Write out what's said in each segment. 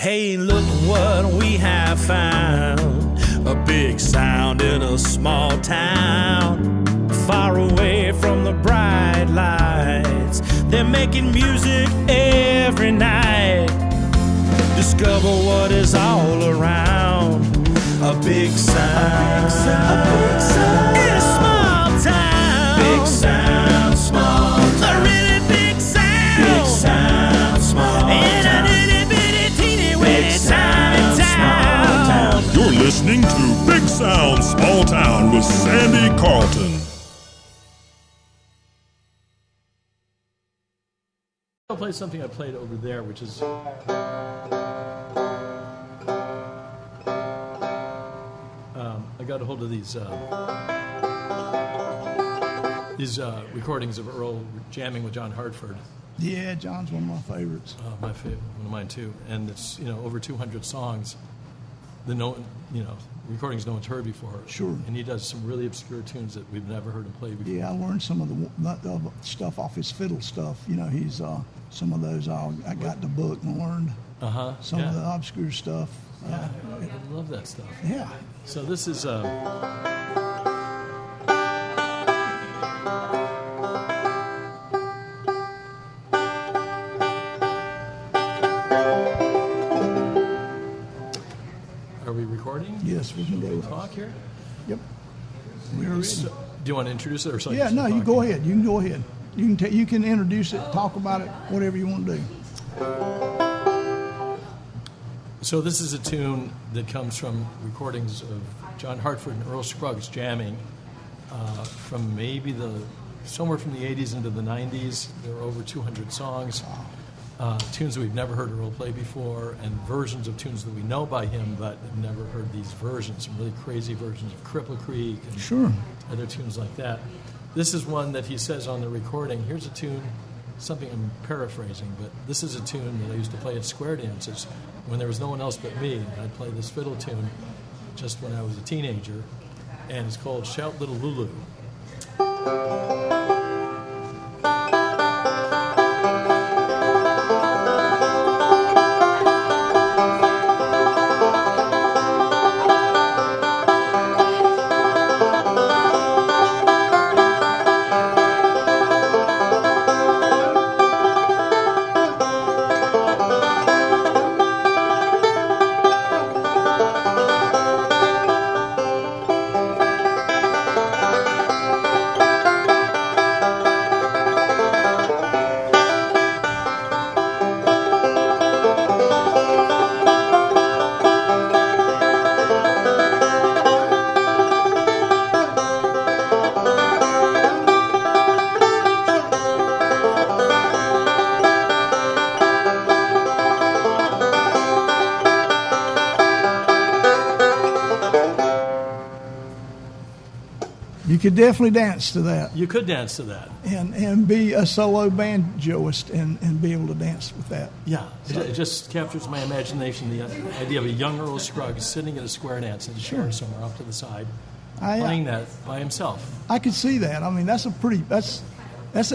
Hey, look what we have found. A big sound in a small town. Far away from the bright lights. They're making music every night. Discover what is all around. A big sound. A big sound. In a small town. Big sound, small town. A really big sound. Big sound, small town. You're listening to Big Sound, Small Town with Sandy Carlton. I'll play something I played over there, which is I got a hold of these recordings of Earl jamming with John Hartford. Yeah, John's one of my favorites. My favorite, one of mine too. And it's over 200 songs. Recordings no one's heard before. Sure. And he does some really obscure tunes that we've never heard him play before. Yeah, I learned some of the stuff off his fiddle stuff. He's some of those I got the book and learned some of the obscure stuff. I love that stuff. Yeah. So this is Are we recording? Yes, we can go. Talk here? Yep. Do you want to introduce it or something? Yeah, no, you go ahead. You can go ahead. You can introduce it, talk about it, whatever you want to do. So this is a tune that comes from recordings of John Hartford and Earl Scruggs jamming from maybe somewhere from the 80s into the 90s. There are over 200 songs. Tunes that we've never heard Earl play before, and versions of tunes that we know by him, but have never heard these versions, some really crazy versions of Cripple Creek and other tunes like that. This is one that he says on the recording, here's a tune, something I'm paraphrasing, but this is a tune that I used to play at square dances when there was no one else but me. I'd play this fiddle tune just when I was a teenager, and it's called Shout Little Lulu. You could definitely dance to that. You could dance to that. And be a solo banjoist and be able to dance with that. Yeah, it just captures my imagination, the idea of a young Earl Scruggs sitting at a square dance in a chair somewhere off to the side, playing that by himself. I could see that. I mean, that's an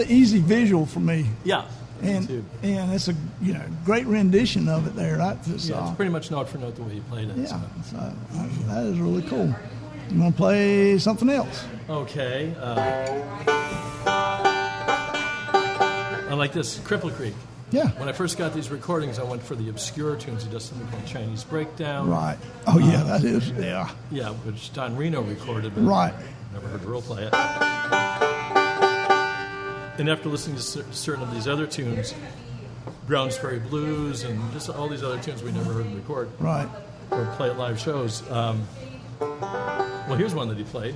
easy visual for me. Yeah. And it's a great rendition of it there. It's pretty much note for note the way he played it. Yeah, so that is really cool. You want to play something else? Okay. I like this, Cripple Creek. Yeah. When I first got these recordings, I went for the obscure tunes. He does something called Chinese Breakdown. Right. Oh, yeah, that is, yeah. Yeah, which Don Reno recorded, but right. Never heard Earl play it. And after listening to certain of these other tunes, Browns Ferry Blues and just all these other tunes we never heard him record. Right. Or play at live shows. Well, here's one that he played.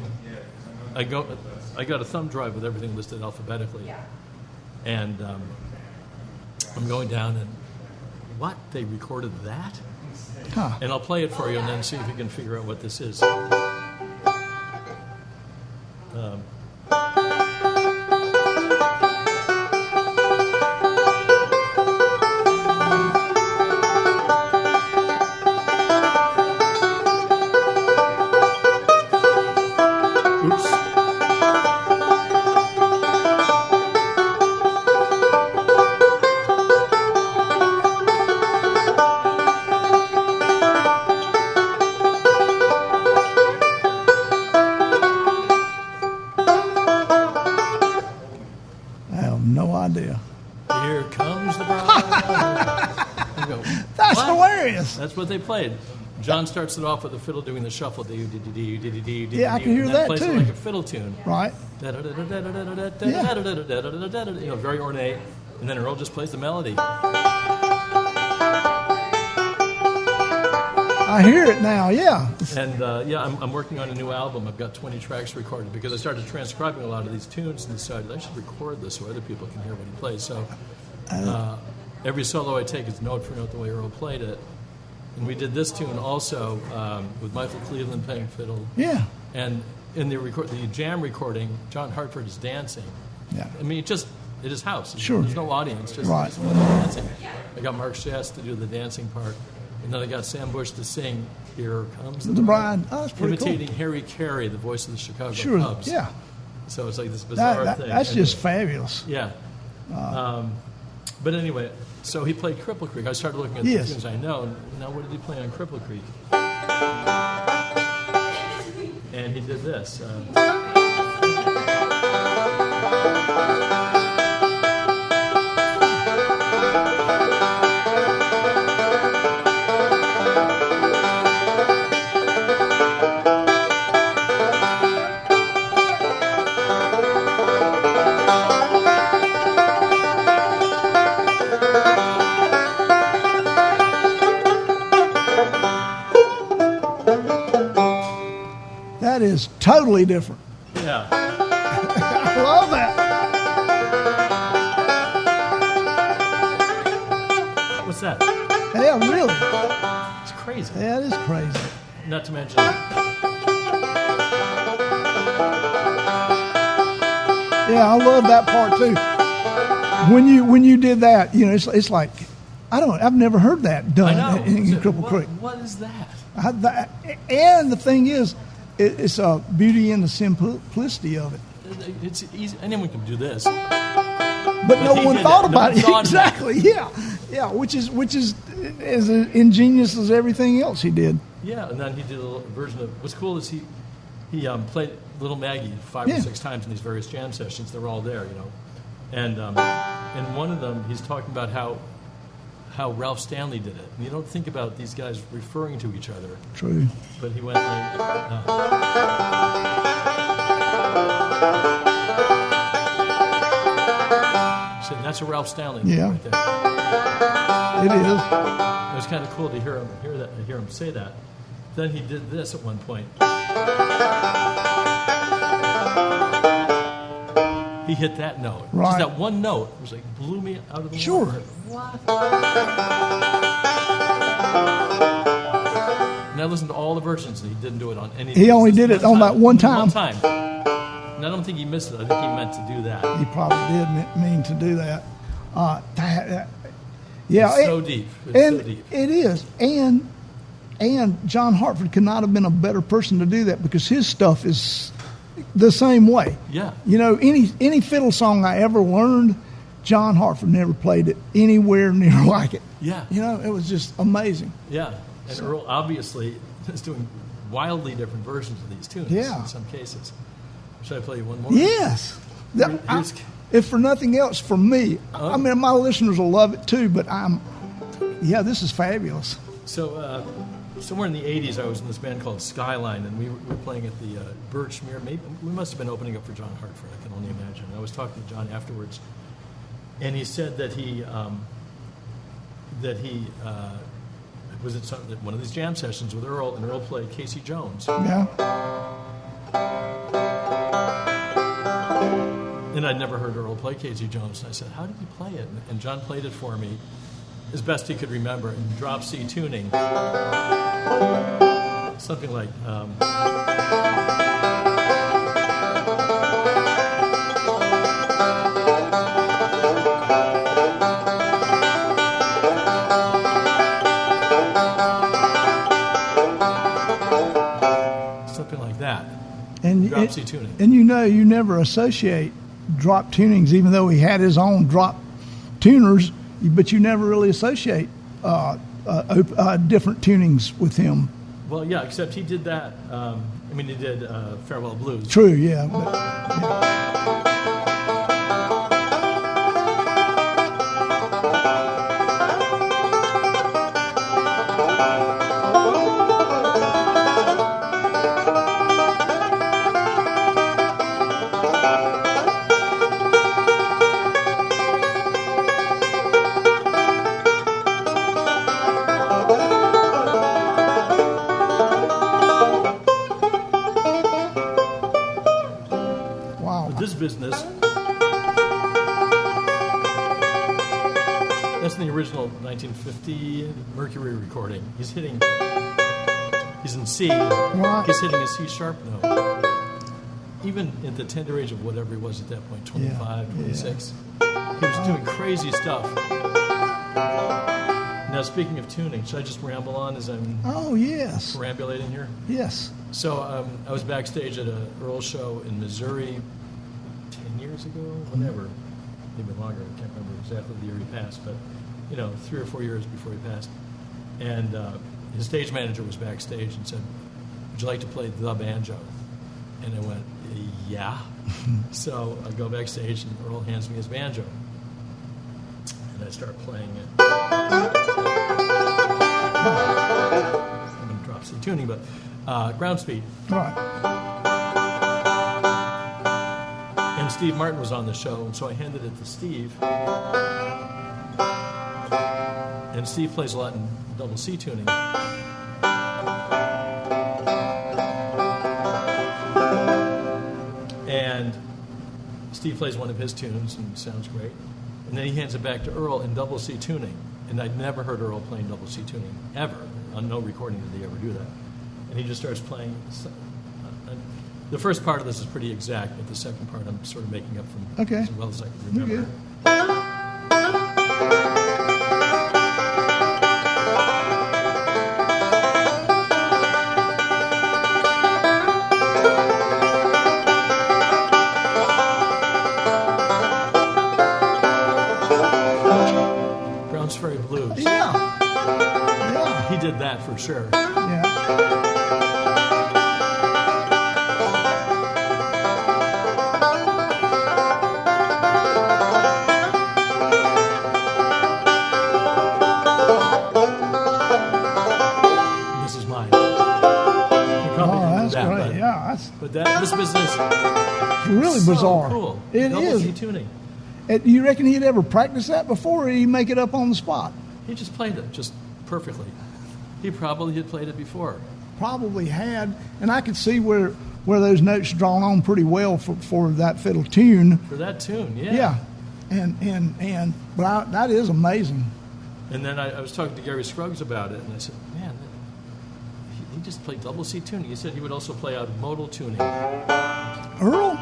I got a thumb drive with everything listed alphabetically. And I'm going down and, what? They recorded that? Huh. And I'll play it for you and then see if you can figure out what this is. That's What? hilarious. That's what they played. John starts it off with the fiddle doing the shuffle. Yeah, I can hear that plays too. It like a fiddle tune. Right. You know, very ornate. And then Earl just plays the melody. I hear it now, yeah. And I'm working on a new album. I've got 20 tracks recorded because I started transcribing a lot of these tunes and decided I should record this so other people can hear what he plays. So every solo I take is note for note the way Earl played it. And we did this tune also with Michael Cleveland playing fiddle. Yeah. And in the jam recording, John Hartford is dancing. Yeah. I mean, it is house. Sure. There's no audience, just Right. dancing. I got Mark Shast to do the dancing part. And then I got Sam Bush to sing "Here Comes The Bride. Oh, that's pretty imitating cool. Harry Carey, the voice of the Chicago Sure, Cubs. yeah. So it's like this bizarre thing. That's And- just fabulous. yeah. But anyway, so he played Cripple Creek. I started looking at Yes. the tunes I know. And now, what did he play on Cripple Creek? And he did this. That is totally different. Yeah. I love that. What's that? Yeah, really. It's crazy. That is crazy. Not to mention, Yeah, I love that part too. When you did that, you know, it's like I've never heard that done I know. in Cripple Creek. What is that? And the thing is, it's a beauty in the simplicity of it. It's easy. Anyone can do this. But no he one did thought it. No about one it. thought about Exactly. Yeah. Which is as ingenious as everything else he did. Yeah, and then he did a little version of. What's cool is he played Little Maggie 5 Yeah. or 6 times in these various jam sessions. They were all there, you know. And in one of them, he's talking about how Ralph Stanley did it. And you don't think about these guys referring to each other. True. But he went like. So that's a Ralph Stanley thing Yeah. right there. It is. It was kind of cool to hear him say that. Then he did this at one point. He hit that note. Right. Just that one note. It was like blew me out of the Sure. water. What? And I listened to all the versions, and he didn't do it on any. He only did it on that one time. One time. And I don't think he missed it. I think he meant to do that. He probably did mean to do that. Yeah, It's so deep. It's so deep. It is. And John Hartford could not have been a better person to do that because his stuff is the same way. Yeah. You know, any fiddle song I ever learned, John Hartford never played it anywhere near like it. Yeah. You know, it was just amazing. Yeah. And Earl obviously is doing wildly different versions of these tunes Yeah. in some cases. Should I play you one more? Yes. Here's- If for nothing else, for me, I mean, my listeners will love it too, but this is fabulous. So somewhere in the 80s, I was in this band called Skyline, and we were playing at the Birchmere. Maybe we must have been opening up for John Hartford. I can only imagine. I was talking to John afterwards, and he said that he was at one of these jam sessions with Earl, and Earl played Casey Jones. Yeah. And I'd never heard Earl play Casey Jones, and I said, "How did he play it?" And John played it for me as best he could remember in drop C tuning, something like. Something like that. And Drop C tuning. And you know, you never associate drop tunings, even though he had his own drop tuners, but you never really associate different tunings with him. Well, yeah, except he did that. He did Farewell Blues. True, yeah. But, business. That's in the original 1950 Mercury recording. He's in C. Right. He's hitting a C sharp note. Even at the tender age of whatever he was at that point, 25, 26, he was doing crazy stuff. Now, speaking of tuning, should I just ramble on as I'm perambulating here? Yes. So I was backstage at an Earl show in Missouri 10 years ago, whatever, maybe longer. I can't remember exactly the year he passed, but 3 or 4 years before he passed. And his stage manager was backstage and said, "Would you like to play the banjo?" And I went, "Yeah." So I go backstage and Earl hands me his banjo. And I start playing it. I'm going to drop C tuning, but ground speed. Right. And Steve Martin was on the show, and so I handed it to Steve. And Steve plays a lot in double C tuning. And Steve plays one of his tunes and sounds great. And then he hands it back to Earl in double C tuning. And I'd never heard Earl playing double C tuning, ever. On no recording did he ever do that. And he just starts playing. The first part of this is pretty exact, but the second part I'm sort of making up from as well as I can remember. Browns Ferry Blues. Yeah. He did that for sure. Yeah. But this business is really bizarre. Cool. It is. Tuning. You reckon he'd ever practiced that before, or did he make it up on the spot? He just played it just perfectly. He probably had played it before. Probably had, and I could see where those notes drawn on pretty well for that fiddle tune. For that tune, yeah. Yeah, but that is amazing. And then I was talking to Gary Scruggs about it, and I said, "Man, he just played double C tuning." He said he would also play out of modal tuning. Earl? Get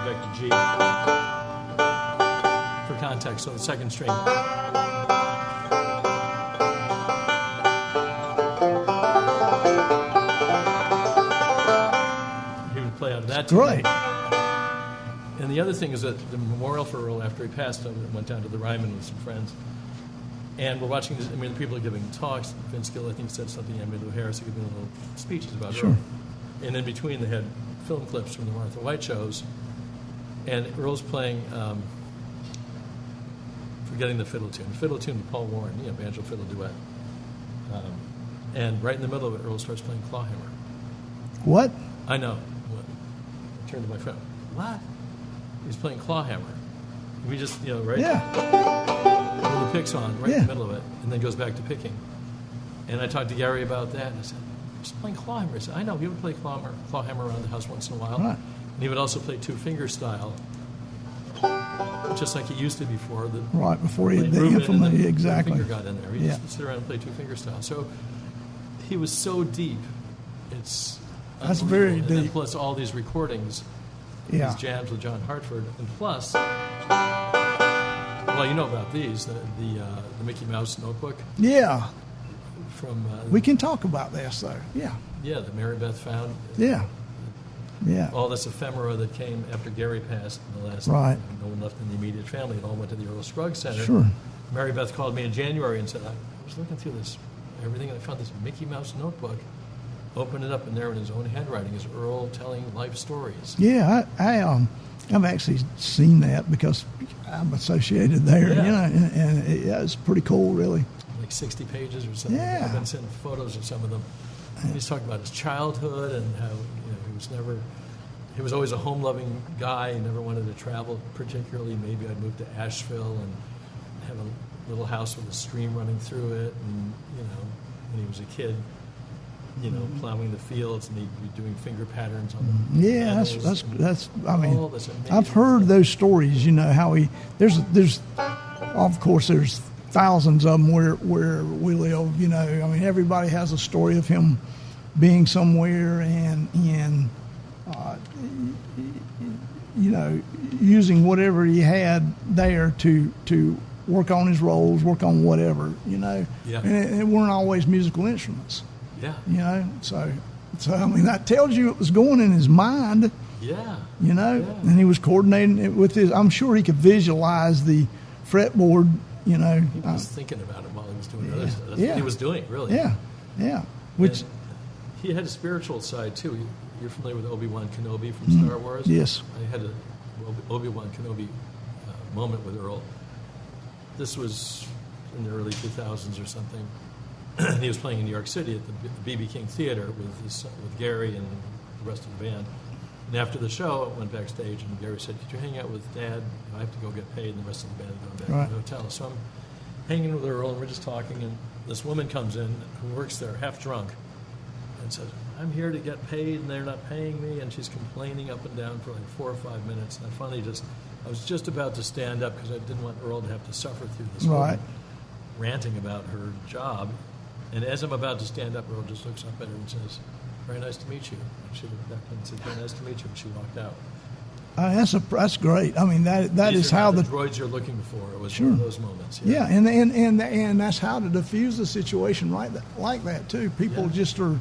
back to G for context. So the second string. He would play out of that tuning. Right. And the other thing is that the memorial for Earl, after he passed, I went down to the Ryman with some friends. And we're watching this. I mean, the people are giving talks. Vince Gill, I think, said something. Emmylou Harris are giving little speeches about Earl. And in between, they had film clips from the Martha White shows. And Earl's playing, forgetting the fiddle tune. Fiddle tune with Paul Warren, banjo fiddle duet. And right in the middle of it, Earl starts playing clawhammer. What? I know. I turned to my friend. What? He's playing clawhammer. We just, right? Yeah. When the pick's on, right in the middle of it, and then goes back to picking. And I talked to Gary about that, and I said, "He's playing clawhammer." I said, "I know, he would play clawhammer around the house once in a while." Right. And he would also play two-finger style, just like he used to before. Right, before he implemented implemented, exactly. Finger got in there. He just would sit around and play two-finger style. So he was so deep. That's very deep. deep. And then plus all these recordings, these jams with John Hartford, and plus, well, you know about these, the Mickey Mouse notebook. Yeah. From we can talk about this though. Yeah. Yeah, that Mary Beth found. Yeah. Yeah. All this ephemera that came after Gary passed in the last. Right. No one left in the immediate family. It all went to the Earl Scruggs Center. Sure. Mary Beth called me in January and said, I was looking through everything, and I found this Mickey Mouse notebook. Opened it up, and there in his own handwriting is Earl telling life stories. Yeah, I've actually seen that because I'm associated there, and it's pretty cool, really. Like 60 pages or something. Yeah. I've been sending photos of some of them. And he's talking about his childhood and how he was always a home-loving guy. He never wanted to travel particularly. Maybe I'd move to Asheville and have a little house with a stream running through it, and when he was a kid. plowing the fields, and he'd be doing finger patterns on the Yeah, that's. I mean, all this amazing I've heard stuff. those stories. How there's of course there's thousands of them where we live. I mean, everybody has a story of him being somewhere and using whatever he had there to work on his roles, work on whatever. Yeah. And it weren't always musical instruments. Yeah. So I mean, that tells you it was going in his mind. Yeah. And he was coordinating it with his. I'm sure he could visualize the fretboard. He was thinking about it while he was doing other stuff. That's what he was doing, really. Yeah. Which And he had a spiritual side too. You're familiar with Obi-Wan Kenobi from Star Wars? Yes. I had a Obi-Wan Kenobi moment with Earl. This was in the early 2000s or something. He was playing in New York City at the B.B. King Theater with Gary and the rest of the band. And after the show, I went backstage, and Gary said, "Did you hang out with Dad? I have to go get paid," and the rest of the band are going back to the hotel. So I'm hanging with Earl, and we're just talking, and this woman comes in who works there, half drunk, and says, "I'm here to get paid, and they're not paying me," and she's complaining up and down for like 4 or 5 minutes. And I finally I was just about to stand up because I didn't want Earl to have to suffer through this woman ranting about her job. And as I'm about to stand up, Earl just looks up at her and says, "Very nice to meet you." And she looked back and said, "Very nice to meet you," and she walked out. That's great. I mean, that These is are how not the the droids you're looking for. It was one of those moments. Yeah, and that's how to diffuse the situation like that too. People just are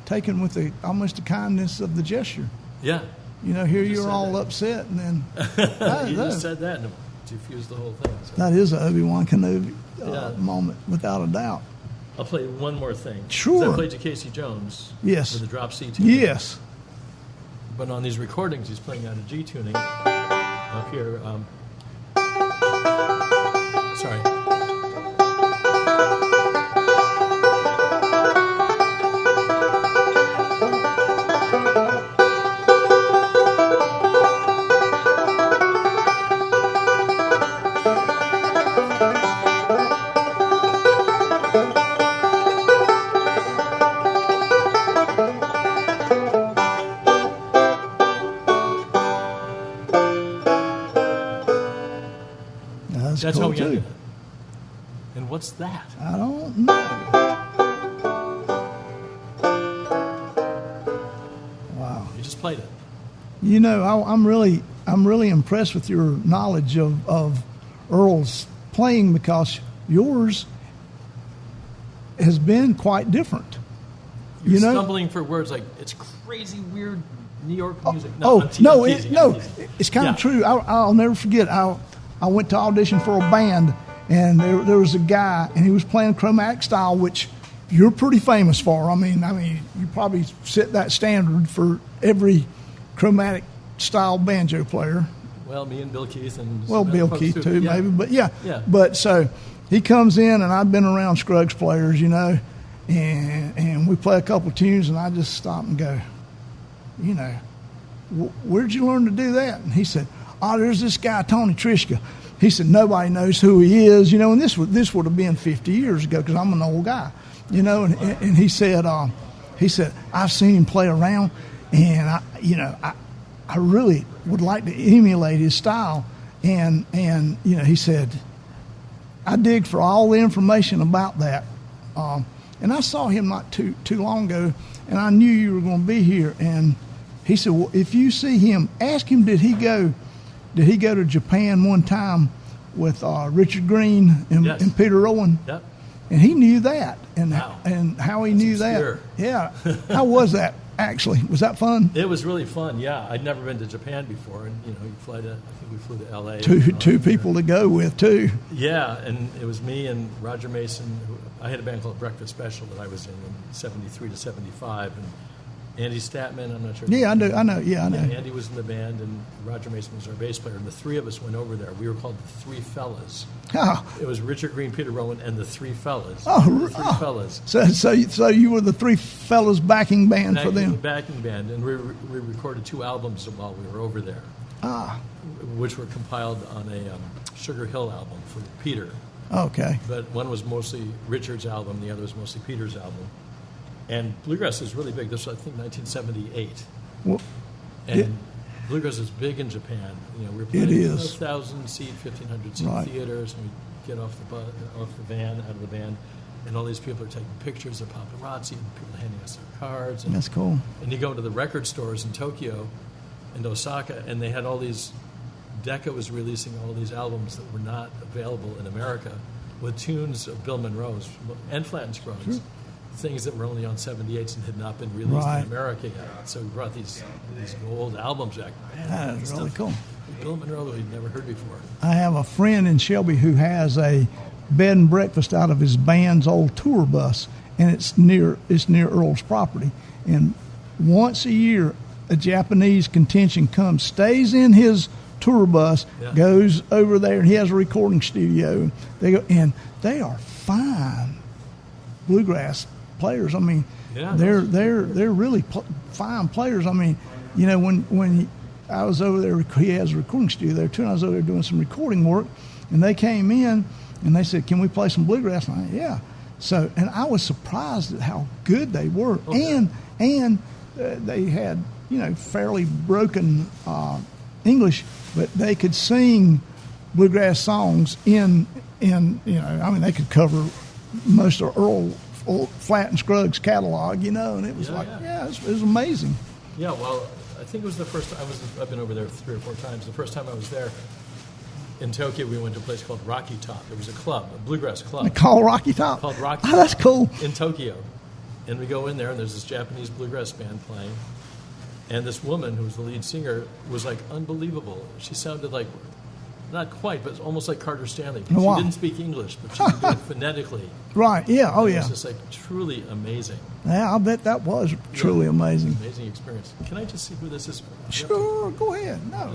taken with almost the kindness of the gesture. Yeah. Here you're all upset, and then you just said that and diffused the whole thing. So. that is an Obi-Wan Kenobi moment, without a doubt. I'll play one more thing. Sure. I played to Casey Jones. Yes. With the drop C tuning. Yes. But on these recordings, he's playing out of G tuning. Up here. Sorry. That's cool how we ended too. it. And what's that? I don't know. Wow. You just played it. I'm really impressed with your knowledge of Earl's playing, because yours has been quite different. You're stumbling for words like, it's crazy, weird New York music. I'm teasing. It's kind of true. I'll never forget. I went to audition for a band, and there was a guy, and he was playing chromatic style, which you're pretty famous for. I mean, you probably set that standard for every chromatic style banjo player. Well, me and Bill Keith and Bill Keith too, yeah. maybe, but yeah. Yeah. But so he comes in, and I've been around Scruggs players, and we play a couple of tunes, and I just stop and go, where'd you learn to do that? And he said, there's this guy, Tony Trischa. He said, nobody knows who he is, and this would have been 50 years ago, because I'm an old guy, and he said, I've seen him play around, and I really would like to emulate his style, and he said, I dig for all the information about that, and I saw him not too long ago, and I knew you were going to be here, and he said, well, if you see him, ask him, did he go to Japan one time with Richard Green and Peter Owen? Yep. And he knew that, and Wow. and how he That's knew obscure. that. Yeah. How was that, actually? Was that fun? It was really fun, yeah. I'd never been to Japan before, and, you flew to, I think we flew to L.A. Two people to go with, too. Yeah, and it was me and Roger Mason. I had a band called Breakfast Special that I was in 73 to 75, and Andy Statman, I'm not sure. Yeah, I know. Yeah, I know. Andy was in the band, and Roger Mason was our bass player, and the three of us went over there. We were called the Three Fellas. Oh, It was Richard Green, Peter Rowan, and the Three Fellas. Oh, The Three Fellas. So you were the three fellas backing band for them. Backing band, and we recorded 2 albums while we were over there, which were compiled on a Sugar Hill album for Peter. Okay. But one was mostly Richard's album, the other was mostly Peter's album. And bluegrass was really big. This was, I think, 1978. Well, And bluegrass is big in Japan. You know, we're playing 1,000-seat, 1,500-seat Right. theaters, and we get off the out of the van, and all these people are taking pictures of paparazzi, and people handing us their cards. And, that's cool. and you go to the record stores in Tokyo and Osaka, and they had all these. Decca was releasing all these albums that were not available in America, with tunes of Bill Monroe's and Flat and Scruggs, things that were only on 78s and had not been released Right. in America yet. So we brought these gold albums back. Man, That is really cool. Bill Monroe we'd never heard before. I have a friend in Shelby who has a bed and breakfast out of his band's old tour bus, and it's near Earl's property. And once a year, a Japanese contingent comes, stays in his tour bus, Yeah. goes over there, and he has a recording studio. They go, and they are fine bluegrass players. I mean, Yeah, they're really fine players. I mean, you know, when I was over there, he has a recording studio there too, and I was over there doing some recording work, and they came in and they said, "Can we play some bluegrass?" And I said, "Yeah." So, and I was surprised at how good they were, Okay. and they had, you know, fairly broken English, but they could sing bluegrass songs in you know, I mean, they could cover most of Earl Flat and Scruggs catalog, you know, and it was it was amazing. Yeah, well, I think it was the first. I've been over there 3 or 4 times. The first time I was there in Tokyo, we went to a place called Rocky Top. There was a club, a bluegrass club. They call Rocky Top. Called Rocky Oh, that's cool. in Tokyo. And we go in there, and there's this Japanese bluegrass band playing. And this woman, who was the lead singer, was like unbelievable. She sounded like, not quite, but almost like Carter Stanley. She Wow. didn't speak English, but she could do it phonetically. Right? Yeah. Oh, It yeah. was just like truly amazing. Yeah, I bet that was truly amazing. Amazing experience. Can I just see who this is? Sure, go ahead. No.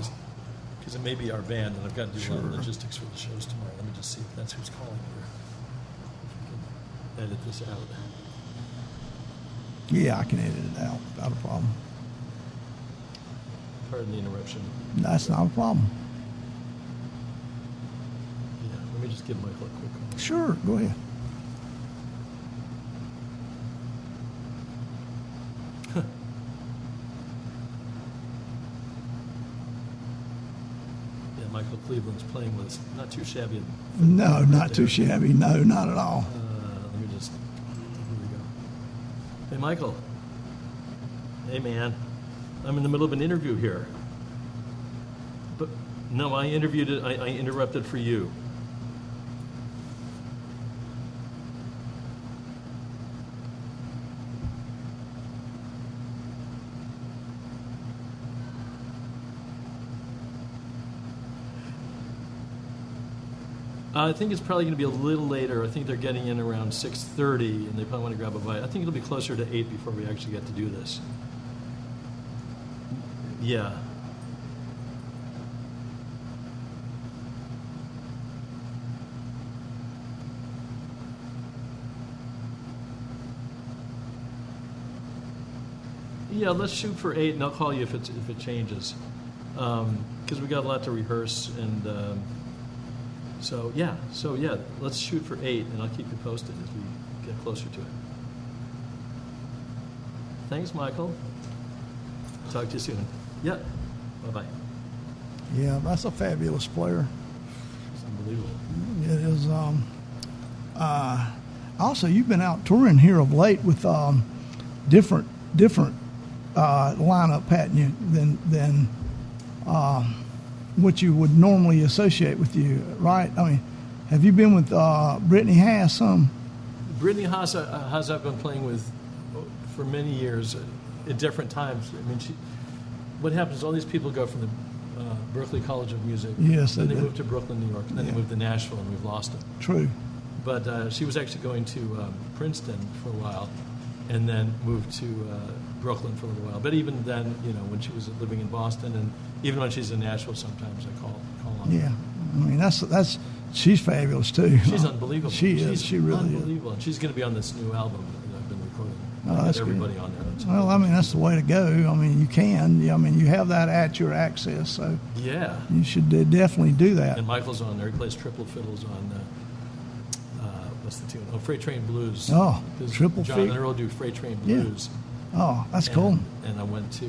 Because it may be our band, and I've got to do a lot of logistics for the shows tomorrow. Let me just see if that's who's calling here. If we can edit this out. Yeah, I can edit it out without a problem. Pardon the interruption. That's not a problem. Yeah, let me just give Michael a quick call. Sure, go ahead. Yeah, Michael Cleveland's playing with us. Not too shabby. No, not too shabby. No, not at all. Let me just. Here we go. Hey, Michael. Hey, man. I'm in the middle of an interview here. But no, I interviewed it. I interrupted for you. I think it's probably going to be a little later. I think they're getting in around 6:30, and they probably want to grab a bite. I think it'll be closer to 8 before we actually get to do this. Yeah. Yeah, let's shoot for 8, and I'll call you if it changes, because we got a lot to rehearse, and so yeah, let's shoot for 8, and I'll keep you posted as we get closer to it. Thanks, Michael. Talk to you soon. Yeah. Bye-bye. Yeah, that's a fabulous player. It's unbelievable. It is. Also, you've been out touring here of late with different lineup pattern than what you would normally associate with you, right? I mean, have you been with Brittany Haas some? Brittany Haas I've been playing with for many years at different times. I mean, what happens is all these people go from the Berklee College of Music. Yes, then they they do. move to Brooklyn, New York, and then they move to Nashville, and we've lost them. True. But she was actually going to Princeton for a while, and then moved to Brooklyn for a little while. But even then, you know, when she was living in Boston, and even when she's in Nashville, sometimes I call on her. Yeah. I mean, that's she's fabulous too. She's unbelievable. She is. She's She really is. unbelievable. And she's going to be on this new album that I've been recording. Oh, I've got that's everybody good. on there. It's Well, I mean, that's the way to go. I mean, you can. I mean, you have that at your access, so yeah. you should definitely do that. And Michael's on there. He plays triple fiddles on What's the tune? Oh, Freight Train Blues. Oh, 'Cause triple John fig- and Earl do Freight Train Yeah. Blues. Oh, that's cool. And I went to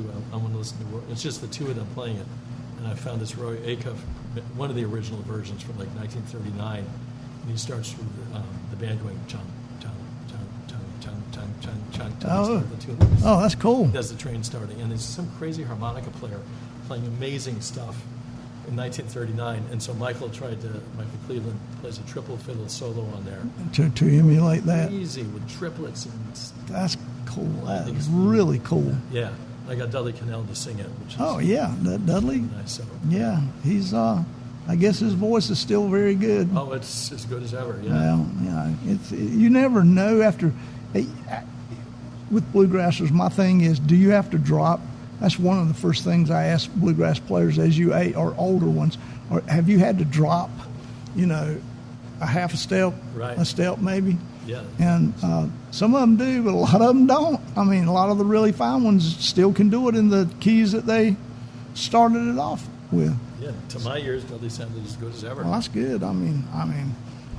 listen to it's just the two of them playing it, and I found this Roy Acuff, one of the original versions from like 1939, and he starts with the band going chung chung chung chung chung chung chung chung chung. Oh. The tune. Oh, that's cool. Does the train starting, and there's some crazy harmonica player playing amazing stuff in 1939, and so Michael Cleveland plays a triple fiddle solo on there. To emulate that. Crazy with triplets and That's cool. That is really cool. yeah. I got Dudley Connell to sing it, which is Oh, yeah. Dudley. nice. So Yeah. He's, I guess his voice is still very good. oh, it's as good as ever. Yeah. Well, you never know after. With bluegrassers, my thing is, do you have to drop? That's one of the first things I ask bluegrass players as you age, or older ones, or have you had to drop, a half a step, Right. a step maybe? Yeah. And some of them do, but a lot of them don't. I mean, a lot of the really fine ones still can do it in the keys that they started it off with. Yeah. To my ears, Dudley sounded as good as ever. Well, that's good. I mean,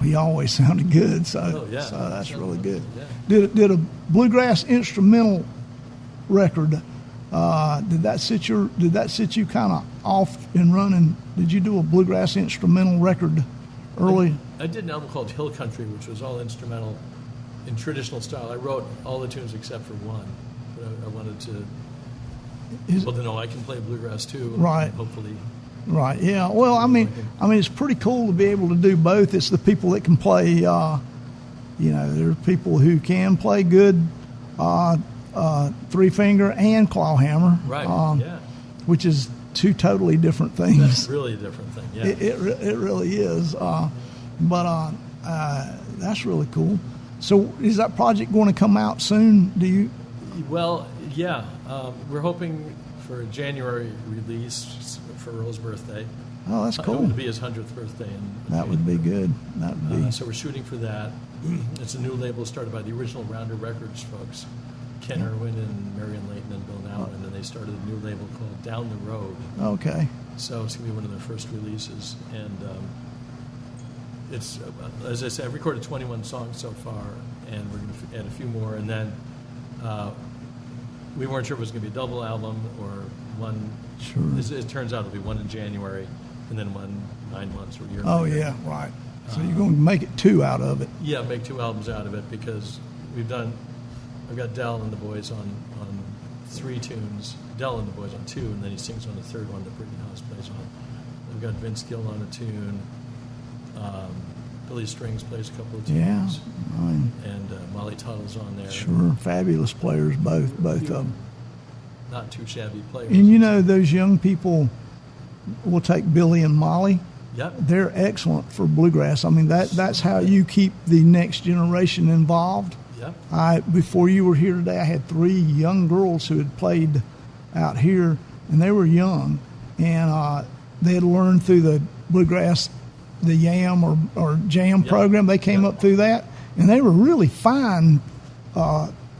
he always sounded good, so Oh, yeah. so that's really good. Yeah. Did a bluegrass instrumental record? Did that sit you kind of off and running? Did you do a bluegrass instrumental record early? I did an album called Hill Country, which was all instrumental in traditional style. I wrote all the tunes except for one. But I wanted to to know I can play bluegrass too. Right. Hopefully. Right. Yeah. Well, I mean, it's pretty cool to be able to do both. It's the people that can play. There are people who can play good three finger and claw hammer. Right. Yeah. Which is two totally different things. That's really a different thing. Yeah. It really is. But that's really cool. So is that project going to come out soon? Do you? Well, yeah. We're hoping for a January release for Earl's birthday. Oh, that's It cool. would be his 100th birthday. That would be good. That would be. So we're shooting for that. It's a new label started by the original Rounder Records folks, Ken Irwin and Marion Layton and Bill Nowin, and then they started a new label called Down the Road. Okay. So it's going to be one of their first releases. And it's, as I said, I've recorded 21 songs so far, and we're going to add a few more. And then we weren't sure if it was going to be a double album or one. Sure. It turns out it'll be one in January, and then one 9 months or a year Oh later. yeah, right. So you're going to make it two out of it. Yeah, make 2 albums out of it because I've got Del and the boys on 3 tunes, Del and the boys on 2, and then he sings on the third one that Brittany Haas plays on. I've got Vince Gill on a tune, Billy Strings plays a couple of tunes, Yeah. I mean, and Molly Tuttle's on there. sure. Fabulous players, both of them. Not too shabby players. And those young people will take Billy and Molly. Yep. They're excellent for bluegrass. I mean, that's how you keep the next generation involved. Yep. Before you were here today, I had 3 young girls who had played out here, and they were young, and they had learned through the bluegrass, the YAM or JAM program. They came up through that, and they were really fine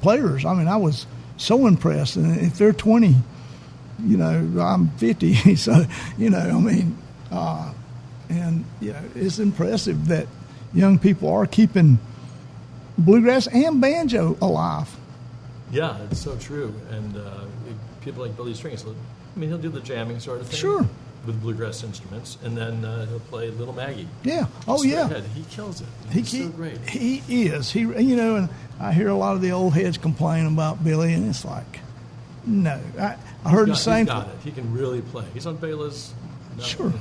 players. I mean, I was so impressed. And if they're 20, I'm 50, so and it's impressive that young people are keeping bluegrass and banjo alive. Yeah, it's so true. And people like Billy Strings, he'll do the jamming sort of thing. Sure. With bluegrass instruments, and then he'll play Little Maggie. Yeah. Oh, Straight yeah. ahead. He kills it. He's so great. He is. And I hear a lot of the old heads complain about Billy, and it's like, no. I heard the same. He's got it. He can really play. He's on Bela's. Sure.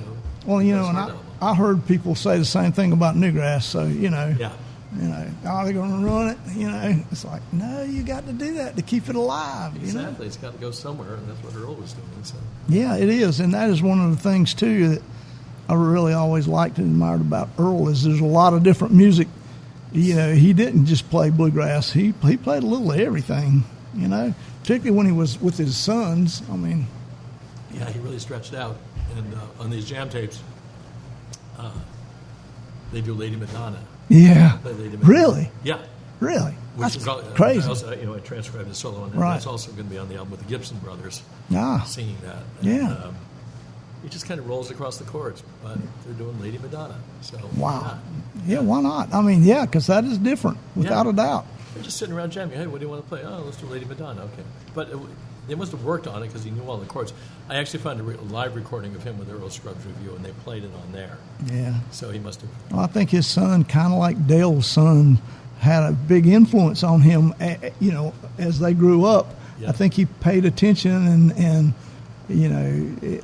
Well, and I heard people say the same thing about Newgrass. So Yeah. Are they going to run it? It's like, no, you got to do that to keep it alive. Exactly. It's got to go somewhere, and that's what Earl was doing. So. Yeah, it is, and that is one of the things too that I really always liked and admired about Earl is there's a lot of different music. He didn't just play bluegrass; he played a little of everything. Particularly when he was with his sons. I mean, yeah, he really stretched out, and on these jam tapes, they do Lady Madonna. Yeah. Lady Madonna. Really? Yeah. Really? Which That's is crazy. I transcribed the solo, and Right. that's also going to be on the album with the Gibson brothers Ah. singing that. Yeah. He just kind of rolls across the chords, but they're doing Lady Madonna. So Wow. Yeah, why not? I mean, yeah, because that is different, without a doubt. They're just sitting around jamming. Hey, what do you want to play? Oh, let's do Lady Madonna. Okay. But they must have worked on it because he knew all the chords. I actually found a live recording of him with Earl Scruggs Review, and they played it on there. Yeah. So he must have. Well, I think his son, kind of like Dale's son, had a big influence on him, as they grew up. Yeah. I think he paid attention and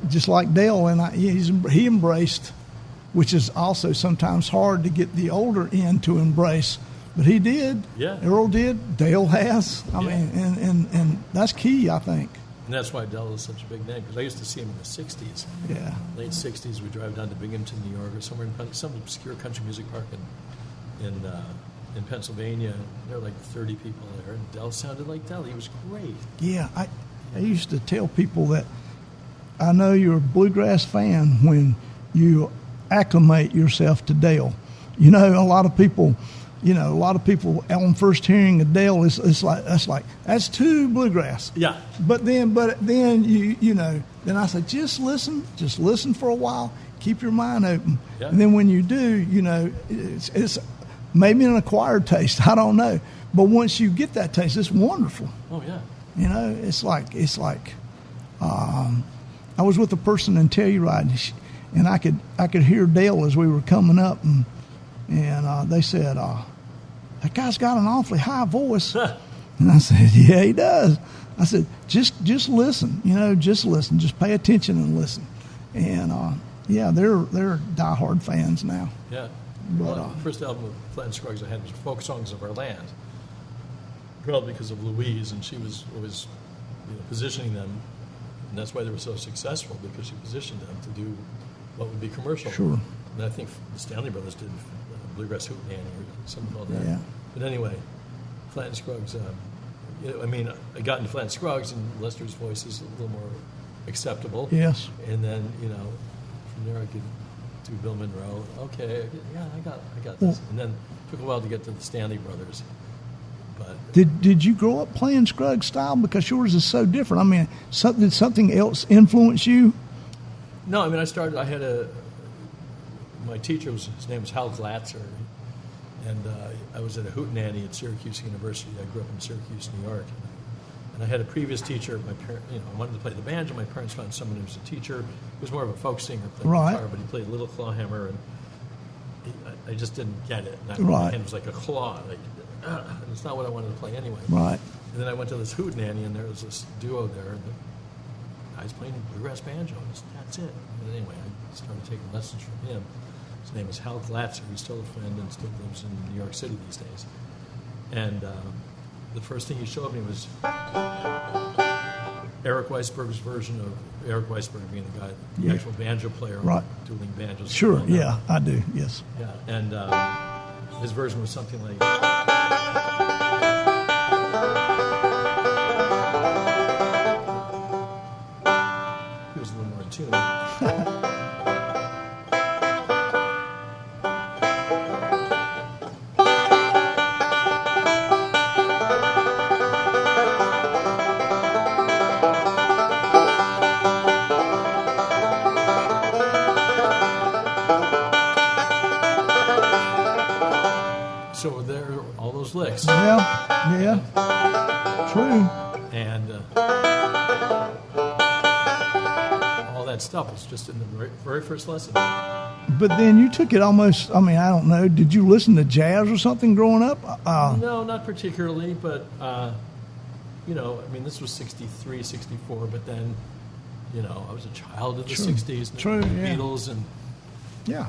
just like Dale, and he embraced, which is also sometimes hard to get the older end to embrace, but he did. Yeah. Earl did. Dale has. I mean, and that's key, I think. And that's why Dell is such a big name, because I used to see him in the 60s. Yeah. Late 60s, we'd drive down to Binghamton, New York, or somewhere in some obscure country music park in Pennsylvania. There were like 30 people there, and Dell sounded like Dell. He was great. Yeah, I used to tell people that I know you're a bluegrass fan when you acclimate yourself to Dale. A lot of people on first hearing of Dale, it's like that's too bluegrass. Yeah. But then then I say just listen for a while, keep your mind open, and then when you do, it's maybe an acquired taste. I don't know, but once you get that taste, it's wonderful. Oh yeah. It's like I was with a person in Telluride, and I could hear Dale as we were coming up, and they said, "That guy's got an awfully high voice." And I said, "Yeah, he does." I said, "Just listen, just listen, just pay attention and listen." And they're diehard fans now. Yeah. But, the first album of Fleck and Scruggs I had was Folk Songs of Our Land. Probably because of Louise, and she was always positioning them, and that's why they were so successful, because she positioned them to do what would be commercial. Sure. And I think the Stanley Brothers did Bluegrass Hootenanny or something called that. Yeah. But anyway, Fleck and Scruggs, I got into Fleck and Scruggs, and Lester's voice is a little more acceptable. Yes. And then, from there I could do Bill Monroe. Okay, I got this. And then it took a while to get to the Stanley Brothers. But Did you grow up playing Scruggs style? Because yours is so different. I mean, did something else influence you? No, I had my teacher, his name was Hal Glatzer, and I was at a hootenanny at Syracuse University. I grew up in Syracuse, New York. And I had a previous teacher. My parents, I wanted to play the banjo. My parents found someone who was a teacher. He was more of a folk singer, playing guitar, but he played a little clawhammer, and I just didn't get it. And my hand was like a claw. And it's not what I wanted to play anyway. Right. And then I went to this hootenanny, and there was this duo there, and the guy's playing bluegrass banjo. That's it. And anyway, I started taking lessons from him. His name is Hal Glatzer. He's still a friend and still lives in New York City these days. And the first thing he showed me was Eric Weisberg's version of Eric Weisberg being the guy, the actual banjo player, dueling banjos. Sure, yeah, I do, yes. Yeah, and his version was something like. He was a little more in tune. So there are all those licks. Yeah, true. And all that stuff was just in the very first lesson. But then you took it almost, I don't know, did you listen to jazz or something growing up? No, not particularly, but, this was 63, 64, but then, I was a child of the 60s. True, the yeah. Beatles and, Yeah.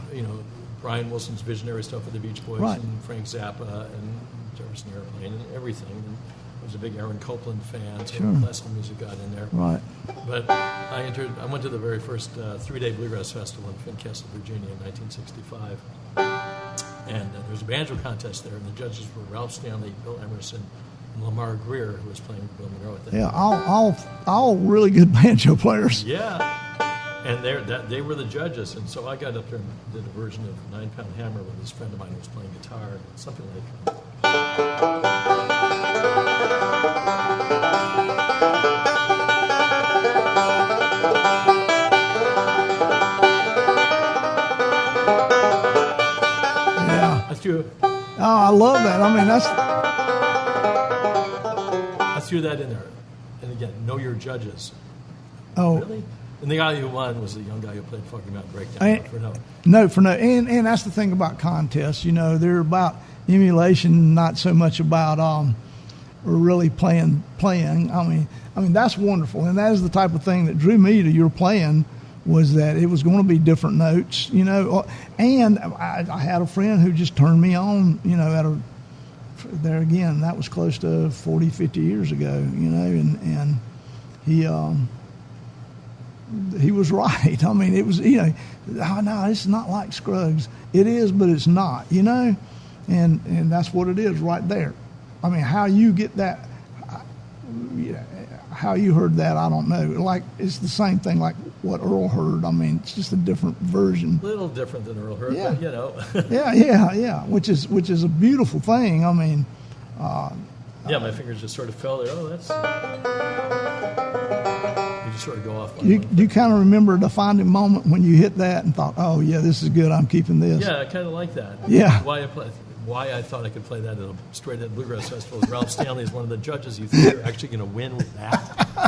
Brian Wilson's visionary stuff with the Beach Boys and Frank Zappa and Jefferson Airplane and everything. And I was a big Aaron Copland fan, so classical music got in there. Right. But I went to the very first 3-day Bluegrass Festival in Fincastle, Virginia in 1965. And there was a banjo contest there, and the judges were Ralph Stanley, Bill Emerson, and Lamar Greer, who was playing with Bill Monroe at that time. All really good banjo players. Yeah. And they were the judges, and so I got up there and did a version of 9 Pound Hammer with this friend of mine who was playing guitar, something like. I love that. I mean, that's I threw that in there. And again, know your judges. oh. Really? And the guy who won was the young guy who played Funky Mountain Breakdown. For no. No, for no, and that's the thing about contests. You know, they're about emulation, not so much about really playing. I mean, that's wonderful, and that is the type of thing that drew me to your playing. Was that it was going to be different notes, you know? And I had a friend who just turned me on, you know, there again. That was close to 40, 50 years ago, you know, and he was right. I mean, it was, you know, oh, no, it's not like Scruggs. It is, but it's not, you know, and that's what it is right there. I mean, how you get that, you know, how you heard that, I don't know. Like, it's the same thing like what Earl heard. I mean, it's just a different version. A little different than Earl heard, Yeah. but, you know. yeah, which is a beautiful thing. I mean, yeah, my fingers just sort of fell there. Oh, that's... You just sort of go off. Do you kind of remember the defining moment when you hit that and thought, oh, yeah, this is good, I'm keeping this? Yeah, I kind of like that. Yeah. Why I thought I could play that at a straight-ahead bluegrass festival is Ralph Stanley is one of the judges. You think you're actually going to win with that?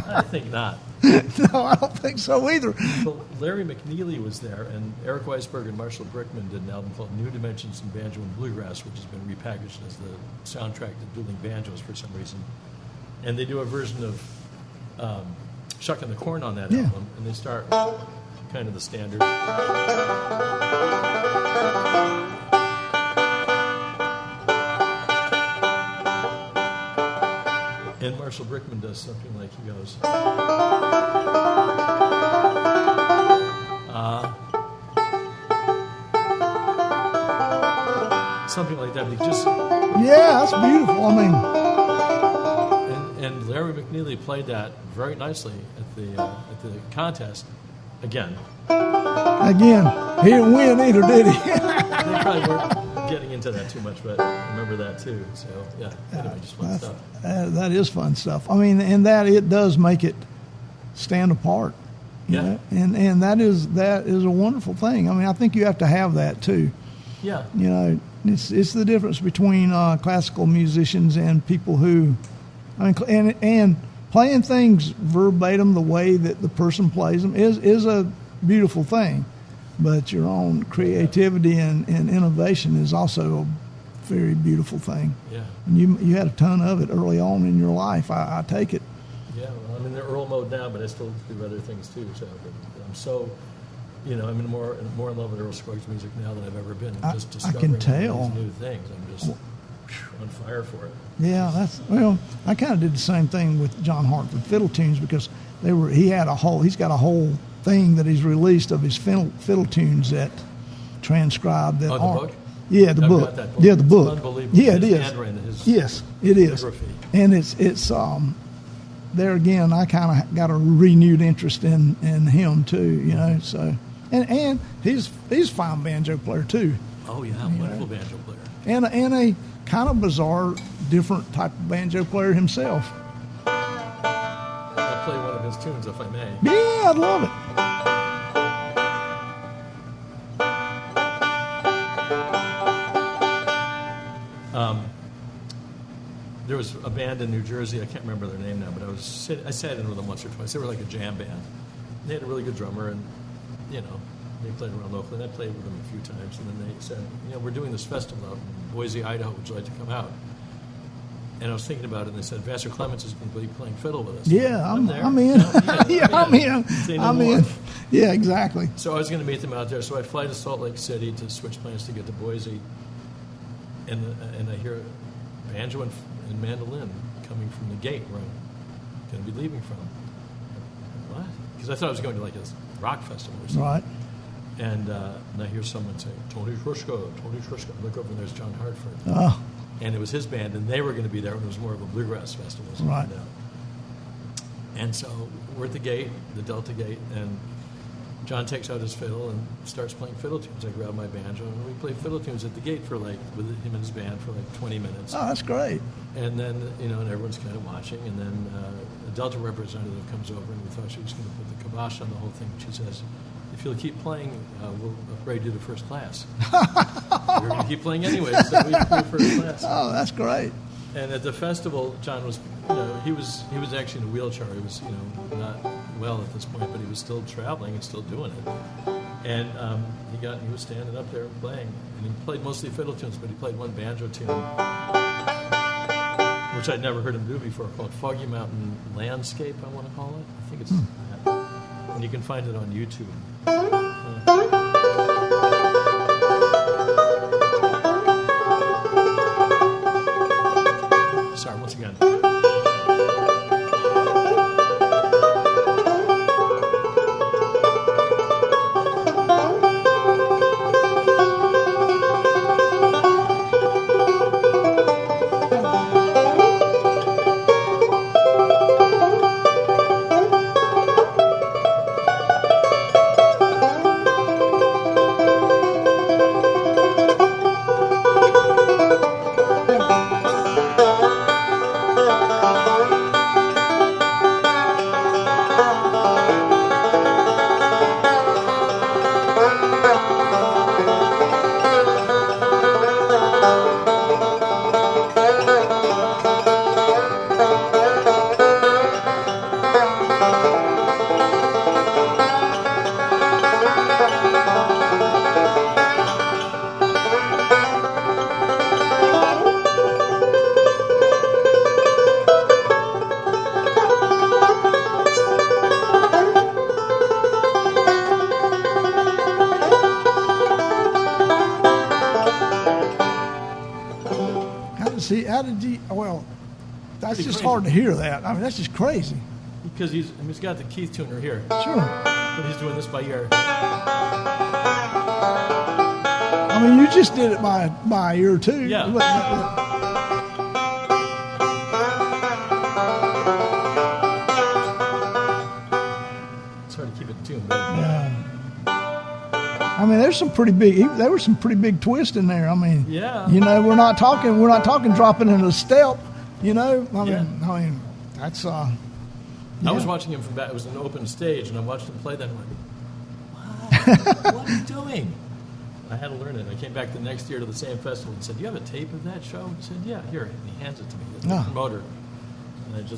I think not. No, I don't think so either. Well, Larry McNeely was there, and Eric Weisberg and Marshall Brickman did an album called New Dimensions in Banjo and Bluegrass, which has been repackaged as the soundtrack to Dueling Banjos for some reason. And they do a version of Shucking the Corn on that Yeah. album, and they start kind of the standard. And Marshall Brickman does something like he goes, something like that. But he just Yeah, that's beautiful. I mean, and Larry McNeely played that very nicely at the contest. Again, he didn't win either, did he? they probably weren't getting into that too much, but I remember that too. So yeah, anyway, just fun stuff. That is fun stuff. I mean, and that it does make it stand apart. You Yeah. know? And that is a wonderful thing. I mean, I think you have to have that too. Yeah, You know, it's the difference between classical musicians and people who, I mean, and playing things verbatim the way that the person plays them is a beautiful thing, but your own creativity and innovation is also a very beautiful thing. yeah, And you had a ton of it early on in your life. I take it. yeah. Well, I'm in the Earl mode now, but I still do other things too. So I'm so, you know, I'm more in love with Earl Scruggs music now than I've ever been. I Discovering can tell. all these new things. I'm just on fire for it. Yeah, I kind of did the same thing with John Hartford fiddle tunes because he's got a whole thing that he's released of his fiddle tunes that transcribed that Oh, the aren't. book? Yeah, the I've book. got that book. Yeah, the It's book. unbelievable. Yeah, it His is. handwriting, his Yes, it is. calligraphy. And it's there again. I kind of got a renewed interest in him too. You know, so and he's a fine banjo player too, Oh yeah, wonderful banjo player. and a kind of bizarre, different type of banjo player himself. I'll play one of his tunes if I may. Yeah, I'd love it. There was a band in New Jersey, I can't remember their name now, but I sat in with them once or twice. They were like a jam band. They had a really good drummer, and, you know, they played around locally, and I played with them a few times, and then they said, you know, we're doing this festival out in Boise, Idaho, would you like to come out? And I was thinking about it, and they said, Vassar Clements is going to be playing fiddle with us. Yeah, I'm there. in. Yeah, I'm in. Say no I'm more. in. Yeah, exactly. So I was going to meet them out there. So I fly to Salt Lake City to switch planes to get to Boise, and I hear banjo and mandolin coming from the gate where I'm going to be leaving from. What? Because I thought I was going to like a rock festival or something. Right. And I hear someone say, Tony Trischa. I look over and there's John Hartford. Oh, And it was his band, and they were going to be there, and it was more of a bluegrass festival. So Right. And so we're at the gate, the Delta Gate, and John takes out his fiddle and starts playing fiddle tunes. I grab my banjo, and we play fiddle tunes at the gate for with him and his band for 20 minutes. oh, that's great. And then, and everyone's kind of watching, and then a Delta representative comes over, and we thought she was going to put the kibosh on the whole thing. She says, if you'll keep playing, we'll upgrade you to first class. We're going to keep playing anyway, so we upgrade first class. Oh, that's great. And at the festival, John was, he was actually in a wheelchair. He was, not well at this point, but he was still traveling and still doing it. And he was standing up there playing, and he played mostly fiddle tunes, but he played one banjo tune, which I'd never heard him do before, called Foggy Mountain Landscape, I want to call it. I think it's that. And you can find it on YouTube. Sorry, once again. That's just crazy. Hard to hear that. I mean, that's just crazy. Because he's got the Keith tuner here. Sure. But he's doing this by ear. I mean, you just did it by ear, too. Yeah. It's hard to keep it tuned. Yeah. I mean, there was some pretty big twists in there. I mean, yeah. We're not talking dropping in a step. I mean, that's. I was watching him from back. It was an open stage, and I watched him play that. And I went, "What? What are you doing?" I had to learn it. I came back the next year to the same festival and said, "Do you have a tape of that show?" He said, "Yeah, here." And he hands it to me, the promoter. And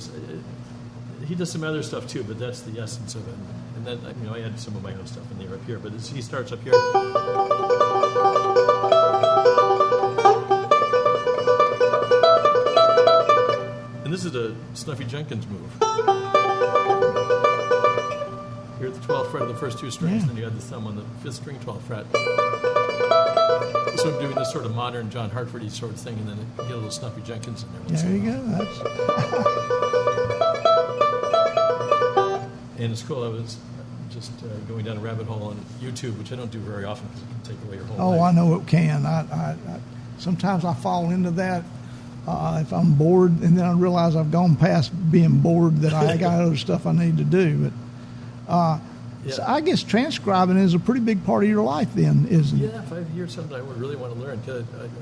he does some other stuff too, but that's the essence of it. And then I had some of my own stuff in there up here, but he starts up here. And this is a Snuffy Jenkins move. You're at the 12th fret of the first two strings, and then you have the thumb on the 5th string, 12th fret. So I'm doing this sort of modern John Hartford-y sort of thing, and then get a little Snuffy Jenkins in there. There you go. And it's cool. I was just going down a rabbit hole on YouTube, which I don't do very often because it can take away your whole life. I know it can. I sometimes I fall into that. If I'm bored, and then I realize I've gone past being bored, that I got other stuff I need to do. But so I guess transcribing is a pretty big part of your life, then, isn't it? Yeah, if I hear something I would really want to learn.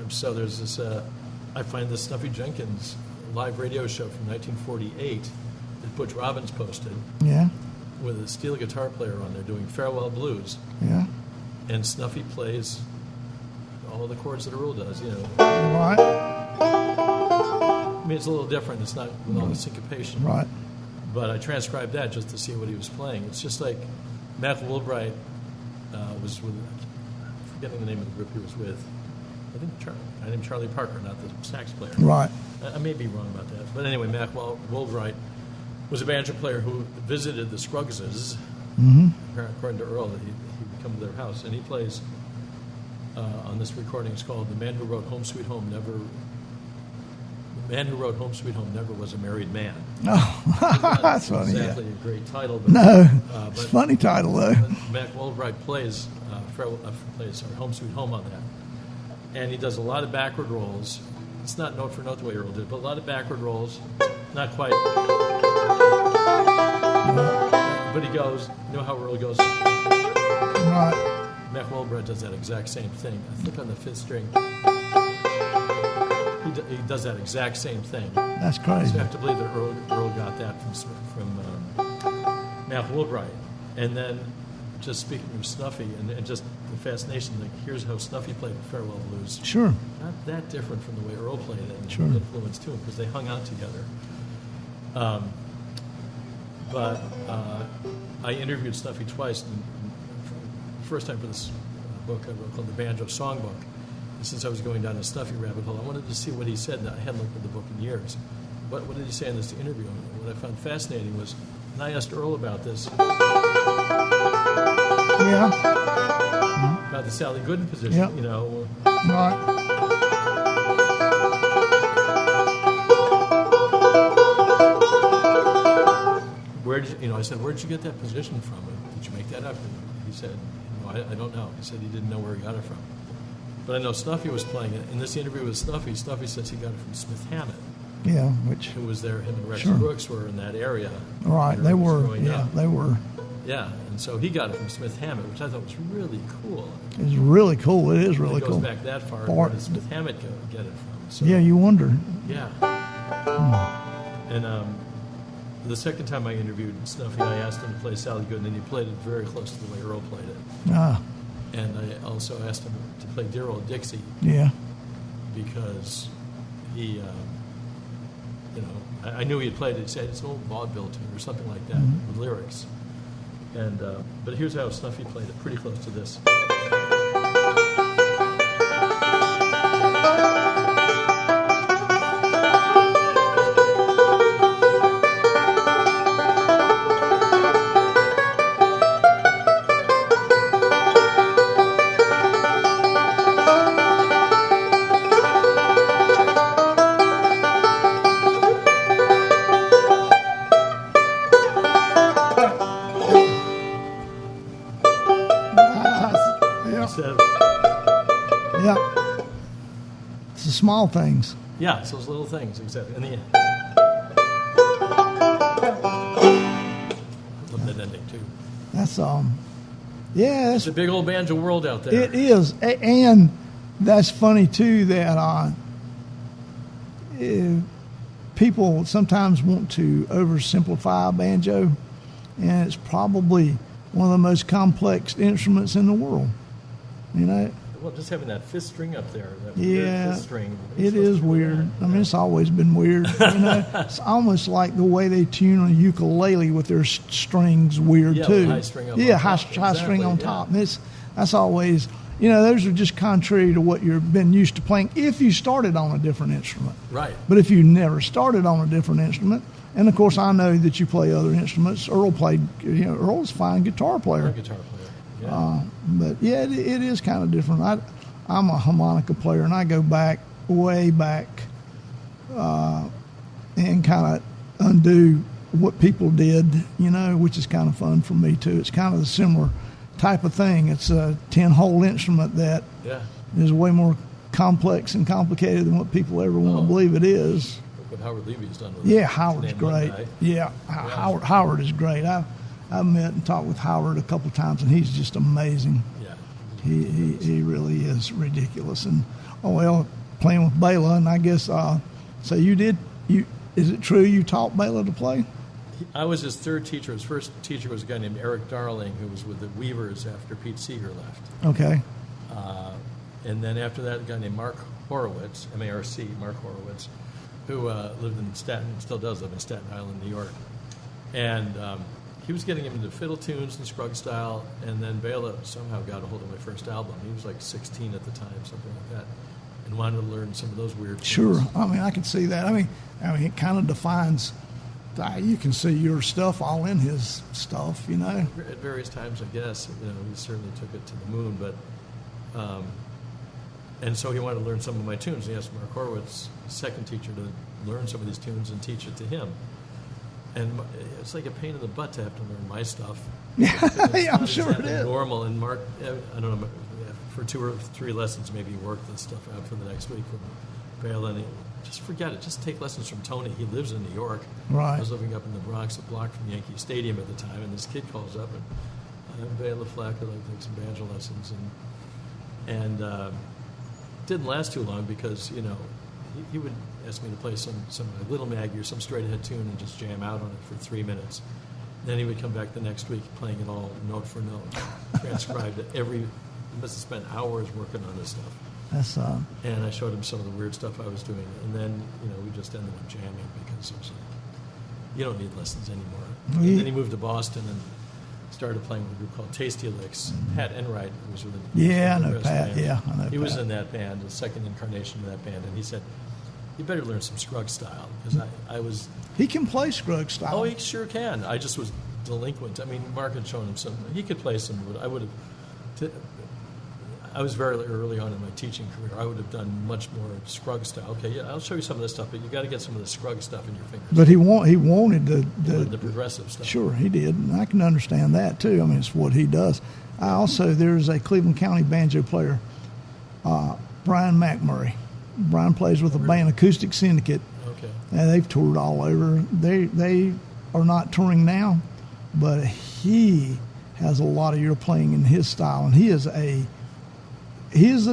So there's this. I find this Snuffy Jenkins live radio show from 1948 that Butch Robbins posted. Yeah. With a steel guitar player on there doing Farewell Blues. Yeah. And Snuffy plays all the chords that Earl does. Right. I mean, it's a little different. It's not with all the syncopation. Right. But I transcribed that just to see what he was playing. It's just like Matt Woolbright was with, I'm forgetting the name of the group he was with. I think a guy named Charlie Parker, not the sax player. Right. I may be wrong about that. But anyway, Matt Woolbright was a banjo player who visited the Scruggses. Mm-hmm. According to Earl, he would come to their house. And he plays on this recording. It's called The Man Who Wrote Home Sweet Home Never Was a Married Man. Oh, that's funny. Exactly, yeah. A great title. But, no, it's a funny title though. Matt Woolbright plays Home Sweet Home on that, and he does a lot of backward rolls. It's not note for note the way Earl did, but a lot of backward rolls. Not quite, but he goes. You know how Earl goes. Right. Matt Woolbright does that exact same thing. I think on the 5th string. He does that exact same thing. That's crazy. So you have to believe that Earl got that from Matt Woolbright. And then just speaking of Snuffy and just the fascination, like here's how Snuffy played Farewell Blues. Sure. Not that different from the way Earl played it, and Sure. influenced too, because they hung out together. But I interviewed Snuffy twice. The first time for this book I wrote called The Banjo Songbook. And since I was going down a Snuffy rabbit hole, I wanted to see what he said. And I hadn't looked at the book in years. What did he say in this interview? And what I found fascinating was, and I asked Earl about this, Yeah. about the Sally Gooden position, Yep. you know. Right. I said, where'd you get that position from? Did you make that up? And he said, I don't know. He said he didn't know where he got it from. But I know Snuffy was playing it. In this interview with Snuffy says he got it from Smith Hammett, Yeah, which, who was there. Him and Rex Sure. Brooks were in that area. right, when they Earl was were, growing yeah, up. they were. Yeah, and so he got it from Smith Hammett, which I thought was really cool. It's really cool. It is really It goes cool. back that far. Far- Where did Smith Hammett get it from? So, Yeah, you wonder. Yeah. And the second time I interviewed Snuffy, I asked him to play Sally Gooden, and he played it very close to the way Earl played it. Ah, And I also asked him to play Dear Old Dixie, yeah. because he, I knew he had played it. He said it's an old vaudeville tune or something like that with lyrics. And but here's how Snuffy played it, pretty close to this. Yeah. So, Yeah. It's the small things. yeah, it's those little things, exactly. And love that ending too. That's yeah, It's a big old banjo world out there. it is, and that's funny too that people sometimes want to oversimplify a banjo, and it's probably one of the most complex instruments in the world. You know, Well, just having that fifth string up there, that Yeah, weird fifth string. it is weird. I mean, it's always been weird. You know, it's almost like the way they tune a ukulele with their strings weird Yeah, too. with high string up yeah, on high, top. high string Exactly, on yeah. top. And that's always, those are just contrary to what you've been used to playing if you started on a different instrument. Right. But if you never started on a different instrument, and of course I know that you play other instruments. Earl played, Earl's a fine guitar player. Or guitar player. Yeah. But yeah, it is kind of different. I'm a harmonica player, and I go way back, and kind of undo what people did, which is kind of fun for me too. It's kind of a similar type of thing. It's a 10-hole instrument that Yeah. is way more complex and complicated than what people ever want to believe it is. Look what Howard Levy's done with it. Yeah, To Howard's name one great. guy. Yeah, Howard is great. I've met and talked with Howard a couple of times, and he's just amazing. Yeah. He really is ridiculous. And playing with Bela, and I guess so. Is it true you taught Bela to play? I was his third teacher. His first teacher was a guy named Eric Darling, who was with the Weavers after Pete Seeger left. Okay. And then after that, a guy named Mark Horowitz, M-A-R-C, Mark Horowitz, who lived in Staten, still does live in Staten Island, New York. And he was getting him into fiddle tunes and Scruggs style, and then Bela somehow got a hold of my first album. He was like 16 at the time, something like that, and wanted to learn some of those weird tunes. Sure. I mean, I can see that. I mean, it kind of defines. You can see your stuff all in his stuff, At various times, I guess, he certainly took it to the moon, but, and so he wanted to learn some of my tunes. He asked Mark Horowitz, his second teacher, to learn some of these tunes and teach it to him. And it's like a pain in the butt to have to learn my stuff. Yeah, It's I'm not sure it exactly is. normal. And Mark, I don't know, for 2 or 3 lessons, maybe he worked this stuff out for the next week from Bela, and just forget it. Just take lessons from Tony. He lives in New York. Right. I was living up in the Bronx, a block from Yankee Stadium at the time, and this kid calls up, and I'm Bela Fleck. I'd like to take some banjo lessons, and didn't last too long because he would ask me to play some Little Maggie or some straight ahead tune and just jam out on it for 3 minutes, Then he would come back the next week playing it all note for note, transcribed it every. He must have spent hours working on this stuff. That's And I showed him some of the weird stuff I was doing, and then we just ended up jamming because it was you don't need lessons anymore. And then he moved to Boston and started playing with a group called Tasty Licks. Pat Enright was with the I know rest Pat. band. Yeah, I know He was Pat. in that band, the second incarnation of that band, and he said, "You better learn some Scruggs style," because I was. He can play Scruggs style. Oh, he sure can. I just was delinquent. I mean, Mark had shown him some. He could play some, but I would have. I was very early on in my teaching career. I would have done much more Scruggs style. Okay, yeah, I'll show you some of this stuff, but you got to get some of the Scruggs stuff in your fingers. But he wanted The progressive stuff. Sure, he did, and I can understand that too. I mean, it's what he does. There's a Cleveland County banjo player, Brian McMurray. Brian plays with the band Acoustic Syndicate. Okay. And they've toured all over. They are not touring now, but he has a lot of year playing in his style, and he is a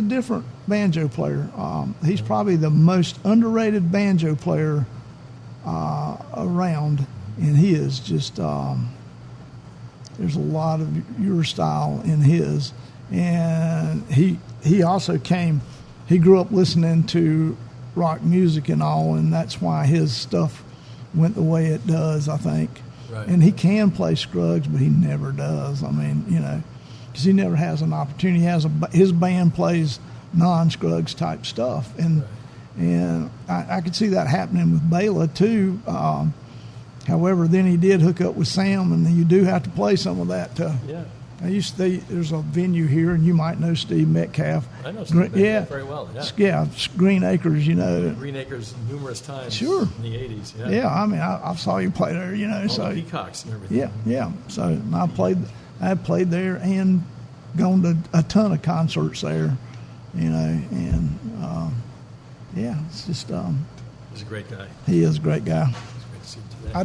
different banjo player. He's probably the most underrated banjo player around, and he is just there's a lot of your style in his. And he also he grew up listening to rock music and all, and that's why his stuff went the way it does, I think. Right. And he can play Scruggs, but he never does. I mean, because he never has an opportunity. His band plays non-Scruggs type stuff, and I could see that happening with Bela too. However, then he did hook up with Sam, and you do have to play some of that. Yeah. There's a venue here, and you might know Steve Metcalf. I know Steve Metcalf very well. Yeah. Green Acres. Green Acres numerous times. Sure. In the '80s. Yeah. Yeah, I mean, I saw you play there. All so the peacocks and everything. yeah. So I played there and gone to a ton of concerts there. It's just. He's a great guy. He is a great guy. It's great to see him today.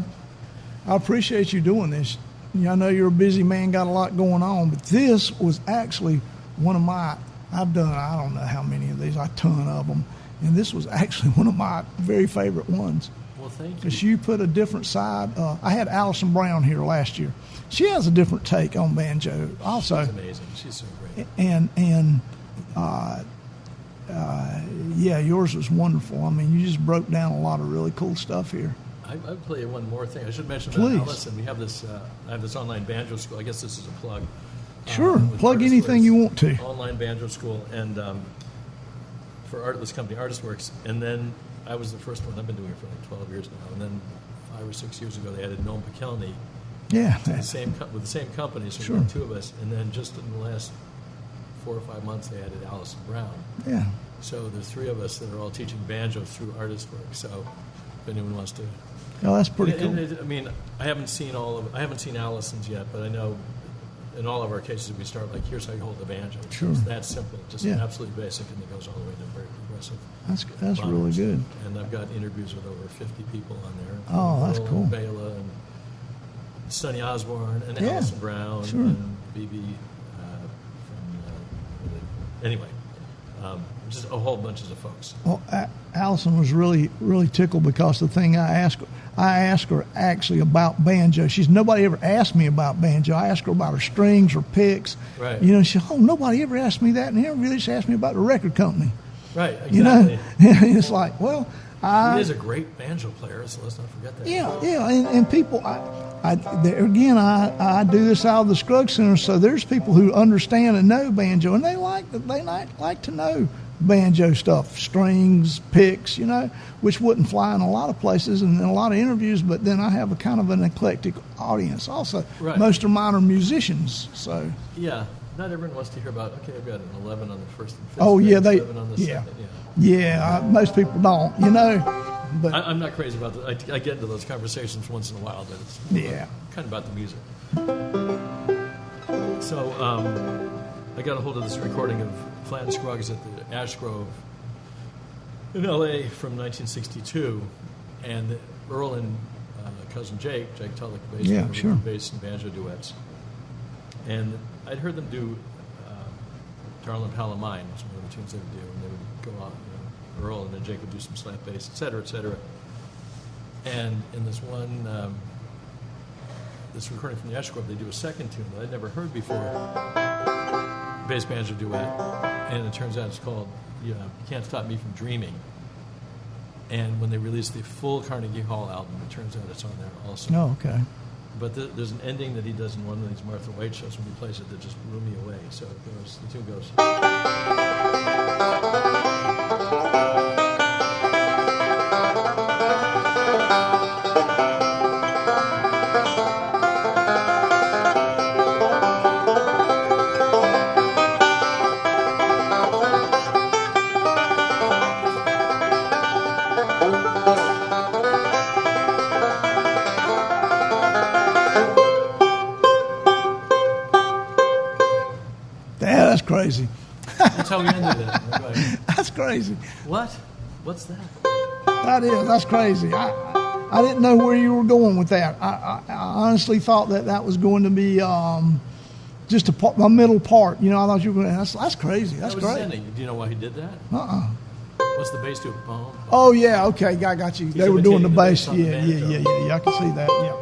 I appreciate you doing this. I know you're a busy man, got a lot going on, but this was actually one of I've done, I don't know how many of these, a ton of them, and this was actually one of my very favorite ones. Well, thank you. Because you put a different side. I had Allison Brown here last year. She has a different take on banjo also. She's amazing. She's so great. And yours was wonderful. I mean, you just broke down a lot of really cool stuff here. I'll play you one more thing. I should mention Please. about Allison. We have this. I have this online banjo school. I guess this is a plug. Sure, with plug Artist anything Works, you want to. Online banjo school, and for this company, Artist Works. And then I was the first one. I've been doing it for like 12 years now. And then 5 or 6 years ago, they added Noam Pikelny Yeah. with the same company. So Sure. we had two of us. And then just in the last 4 or 5 months, they added Allison Brown. Yeah. So there's 3 of us that are all teaching banjo through Artist Works. So if anyone wants to. Oh, that's pretty cool. I mean, I haven't seen Allison's yet, but I know in all of our cases we start like, here's how you hold the banjo. Sure. It's that simple, just Yeah. absolutely basic, and it goes all the way to very progressive. That's really bonders. good. And I've got interviews with over 50 people on there. Oh, that's Earl cool. And Bela and Sonny Osborne and Yeah, Allison Brown sure. and BB anyway, just a whole bunches of folks. Well, Allison was really, really tickled because the thing I asked her actually about banjo. Nobody ever asked me about banjo. I asked her about her strings or picks. Right. She said, nobody ever asked me that in the interview. They just asked me about the record company. Right, exactly. It's like, well, He is a great banjo player, so let's not forget that. Yeah, and people, I do this out of the Scruggs Center, so there's people who understand and know banjo, and they like to know banjo stuff, strings, picks, which wouldn't fly in a lot of places and in a lot of interviews. But then I have a kind of an eclectic audience. Also, Right. Most of mine are musicians, so. Yeah, not everyone wants to hear about. Okay, I've got an 11 on the first and fifth. Oh yeah, string, 7 on the second. Most people don't, But I'm not crazy about that. I get into those conversations once in a while, but it's kind of about the music. So I got a hold of this recording of Flat Scruggs at the Ash Grove in L.A. from 1962, and Earl and cousin Jake Tulloch, bass, Yeah, sure. bass and banjo duets, and I'd heard them do Darlin' Pal of Mine, was one of the tunes they would do, and they would go out. Earl and then Jake would do some slap bass, et cetera, et cetera. And in this one this recording from the Ash Grove, they do a second tune that I'd never heard before, bass banjo duet, and it turns out it's called You Can't Stop Me From Dreaming. And when they released the full Carnegie Hall album, it turns out it's on there also. Oh, okay. But there's an ending that he does in one of these Martha White shows when he plays it that just blew me away. So the tune goes. Yeah, that's crazy. That's how we ended it. That's crazy. What? What's that? That's crazy. I didn't know where you were going with that. I honestly thought that was going to be just a middle part. You know, I thought you were going to, that's crazy. That's That was his great. ending. Do you know why he did that? What's the bass do? Boom. Oh, yeah, okay, I got you. They were doing the bass. on the Yeah, banjo. I can see that, yeah.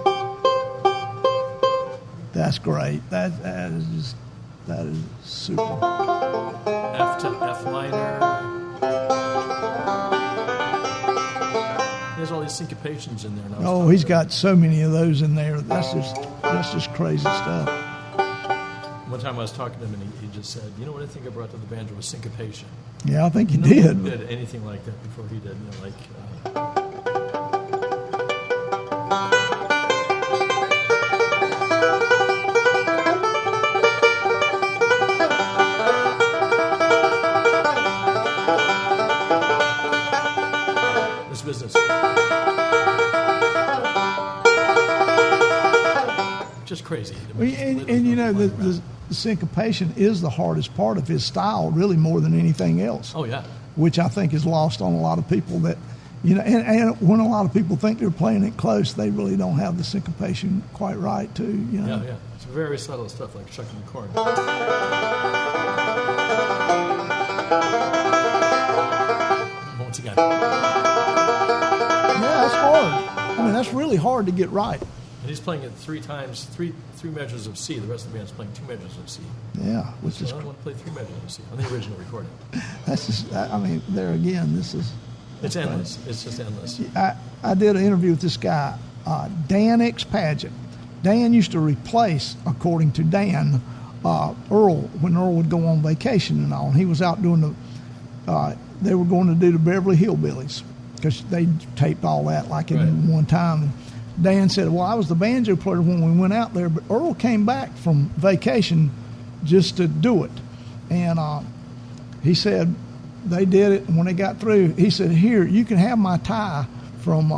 That's great. That is super. F to F minor. There's all these syncopations in there now. Oh, he's got so many of those in there. That's just crazy stuff. One time I was talking to him and he just said, you know what I think I brought to the banjo was syncopation. Yeah, I think he No one did. did anything like that before he did. You know, like this business. Just crazy. Well, and you know, the syncopation is the hardest part of his style, really more than anything else. Oh, yeah. Which I think is lost on a lot of people that, you know, and when a lot of people think they're playing it close, they really don't have the syncopation quite right, too, you know. Yeah. It's very subtle stuff like shucking the corn. Once again. Yeah, that's hard. I mean, that's really hard to get right. And he's playing it three times, three measures of C. The rest of the band's playing 2 measures of C. Yeah, which So is, I don't want to play 3 measures of C on the original recording. that's just, I mean, there again, this is. It's endless. It's just endless. I did an interview with this guy, Dan X. Paget. Dan used to replace, according to Dan, Earl when Earl would go on vacation and all. And he was out doing they were going to do the Beverly Hillbillies because they taped all that like in one time. And Dan said, well, I was the banjo player when we went out there, but Earl came back from vacation just to do it. And he said they did it, and when they got through, he said, here, you can have my tie from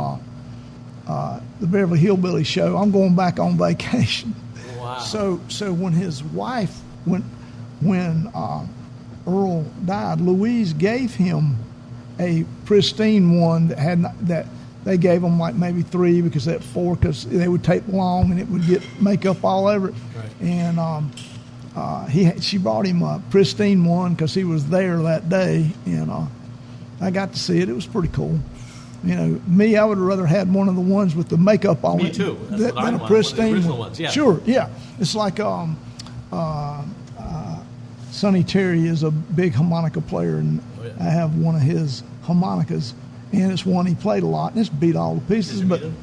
the Beverly Hillbillies show. I'm going back on vacation. Wow. So when his wife, when Earl died, Louise gave him a pristine one that had that they gave him like maybe 3 because that 4 because they would tape long and it would get makeup all over it. Right. And she brought him a pristine one because he was there that day, and I got to see it. It was pretty cool. You know, me, I would have rather had one of the ones with the makeup on Me it. too. That's what I than a want, pristine one of the original one. ones, yeah. Sure, yeah. It's like Sonny Terry is a big harmonica player, and I have one of his harmonicas, and it's one he played a lot, and it's beat all to pieces. Did you But meet him?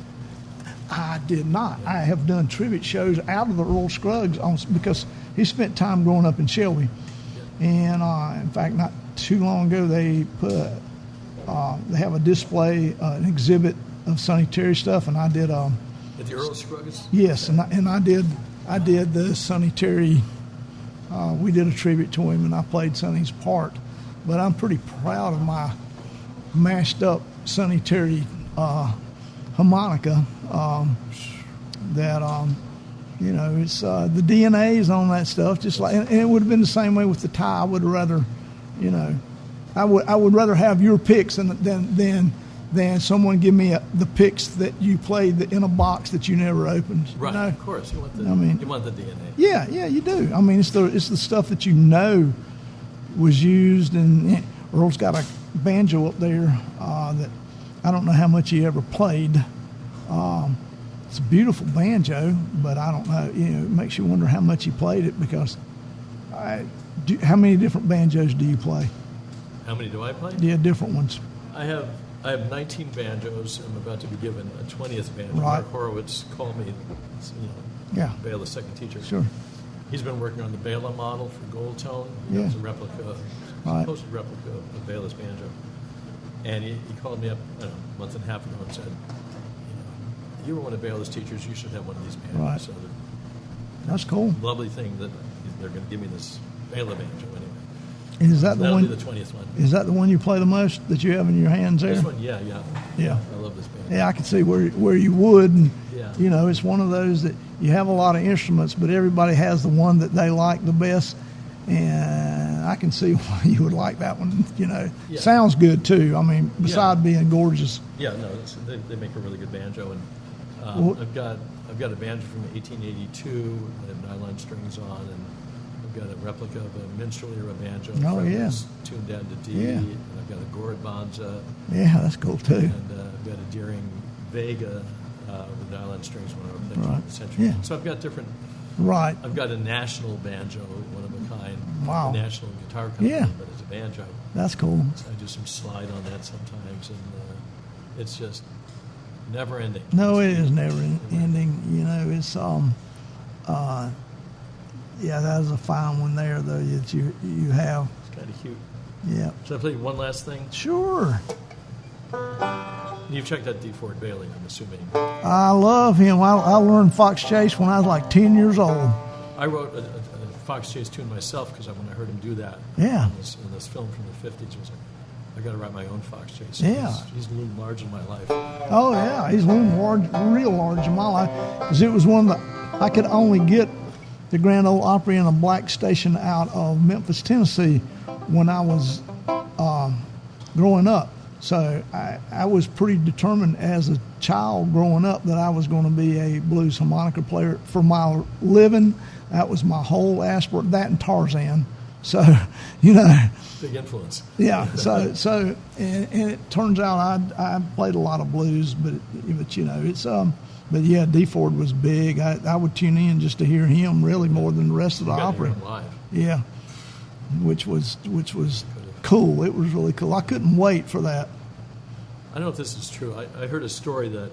I did not. I have done tribute shows out of the Earl Scruggs because he spent time growing up in Shelby. And in fact, not too long ago, they have a display, an exhibit of Sonny Terry stuff, and I did. At the Earl Scruggs? Yes, and I did the Sonny Terry. We did a tribute to him, and I played Sonny's part. But I'm pretty proud of my mashed up Sonny Terry harmonica. You know, it's the DNA is on that stuff. Just like, and it would have been the same way with the tie. I would rather, you know, I would rather have your picks than someone give me the picks that you played in a box that you never opened. Right, You know? of course. You want the DNA. Yeah, you do. I mean, it's the stuff that you know was used, and Earl's got a banjo up there that I don't know how much he ever played. it's a beautiful banjo, but I don't know. It makes you wonder how much he played it because how many different banjos do you play? How many do I play? Yeah, different ones. I have 19 banjos. I'm about to be given a 20th banjo. Right. Mark Horowitz called me, Yeah. Bela's second teacher. Sure. He's been working on the Bela model for gold tone. Yeah. It's a replica, Right. supposed replica of Bela's banjo. And he called me up a month and a half ago and said, you were one of Bela's teachers, you should have one of these banjos. Right. So That's cool. the lovely thing that they're going to give me this Bela banjo anyway. Is that the That'll one? be the 20th one. Is that the one you play the most that you have in your hands there? This one, yeah. Yeah. I love this banjo. Yeah, I can see where you would. And, Yeah. it's one of those that you have a lot of instruments, but everybody has the one that they like the best. And I can see why you would like that one. Yeah. Sounds good too. I mean, besides being gorgeous. Yeah, no, they make a really good banjo, and Well- I've got a banjo from 1882 that have nylon strings on, and I've got a replica of a minstrel era banjo. Oh, yeah. It's tuned down to D, Yeah. and I've got a gourd banjo, Yeah, that's cool too. and I've got a Deering Vega with nylon strings when I was Right. in the century. Yeah. So I've got different. Right. I've got a national banjo, one of a kind. Wow. A national guitar company, Yeah. but it's a banjo. That's cool. So I do some slide on that sometimes, and it's just never ending. No, it is never ending. It's yeah, that is a fine one there though that you have. It's kind of cute. Yeah. Should I play one last thing? Sure. You've checked out D. Ford Bailey, I'm assuming. I love him. I learned Fox Chase when I was like 10 years old. I wrote a Fox Chase tune myself because when I heard him do that Yeah. in this film from the 50s, I was like, I got to write my own Fox Chase. Yeah. He's loomed large in my life. Oh yeah, he's loomed large, real large in my life, because it was one that I could only get the Grand Ole Opry in a black station out of Memphis, Tennessee, when I was growing up. So I was pretty determined as a child growing up that I was going to be a blues harmonica player for my living. That was my whole aspiration. That and Tarzan. So, Big influence. Yeah. So and it turns out I played a lot of blues, but it's but yeah, D. Ford was big. I would tune in just to hear him really more than the rest of the You got to hear opera. him live. Yeah, which was cool. It was really cool. I couldn't wait for that. I don't know if this is true. I heard a story that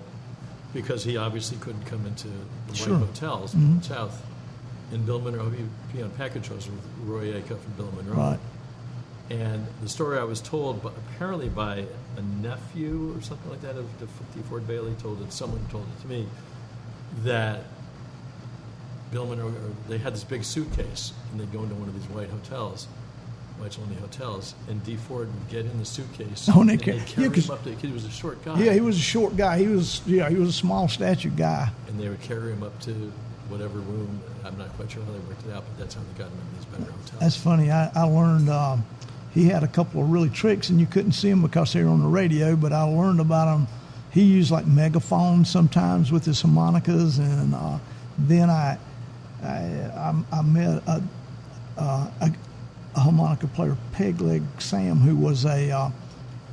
because he obviously couldn't come into the Sure. white hotels in the South, in Bill Monroe, he'd be on package shows with Roy Acuff and Bill Monroe. Right. And the story I was told, apparently by a nephew or something like that of D. Ford Bailey, someone told it to me, that Bill Monroe, they had this big suitcase, and they'd go into one of these whites-only hotels, and D. Ford would get in the suitcase, Oh, and and they'd they carry ca- yeah, him up to, because he was a short guy, Yeah, he was a short guy. He was a small statured guy. and they would carry him up to whatever room. I'm not quite sure how they worked it out, but that's how they got him in these better hotels. That's funny. I learned he had a couple of really tricks, and you couldn't see them because they were on the radio. But I learned about him. He used like megaphones sometimes with his harmonicas, and then I met a harmonica player, Peg Leg Sam, who was a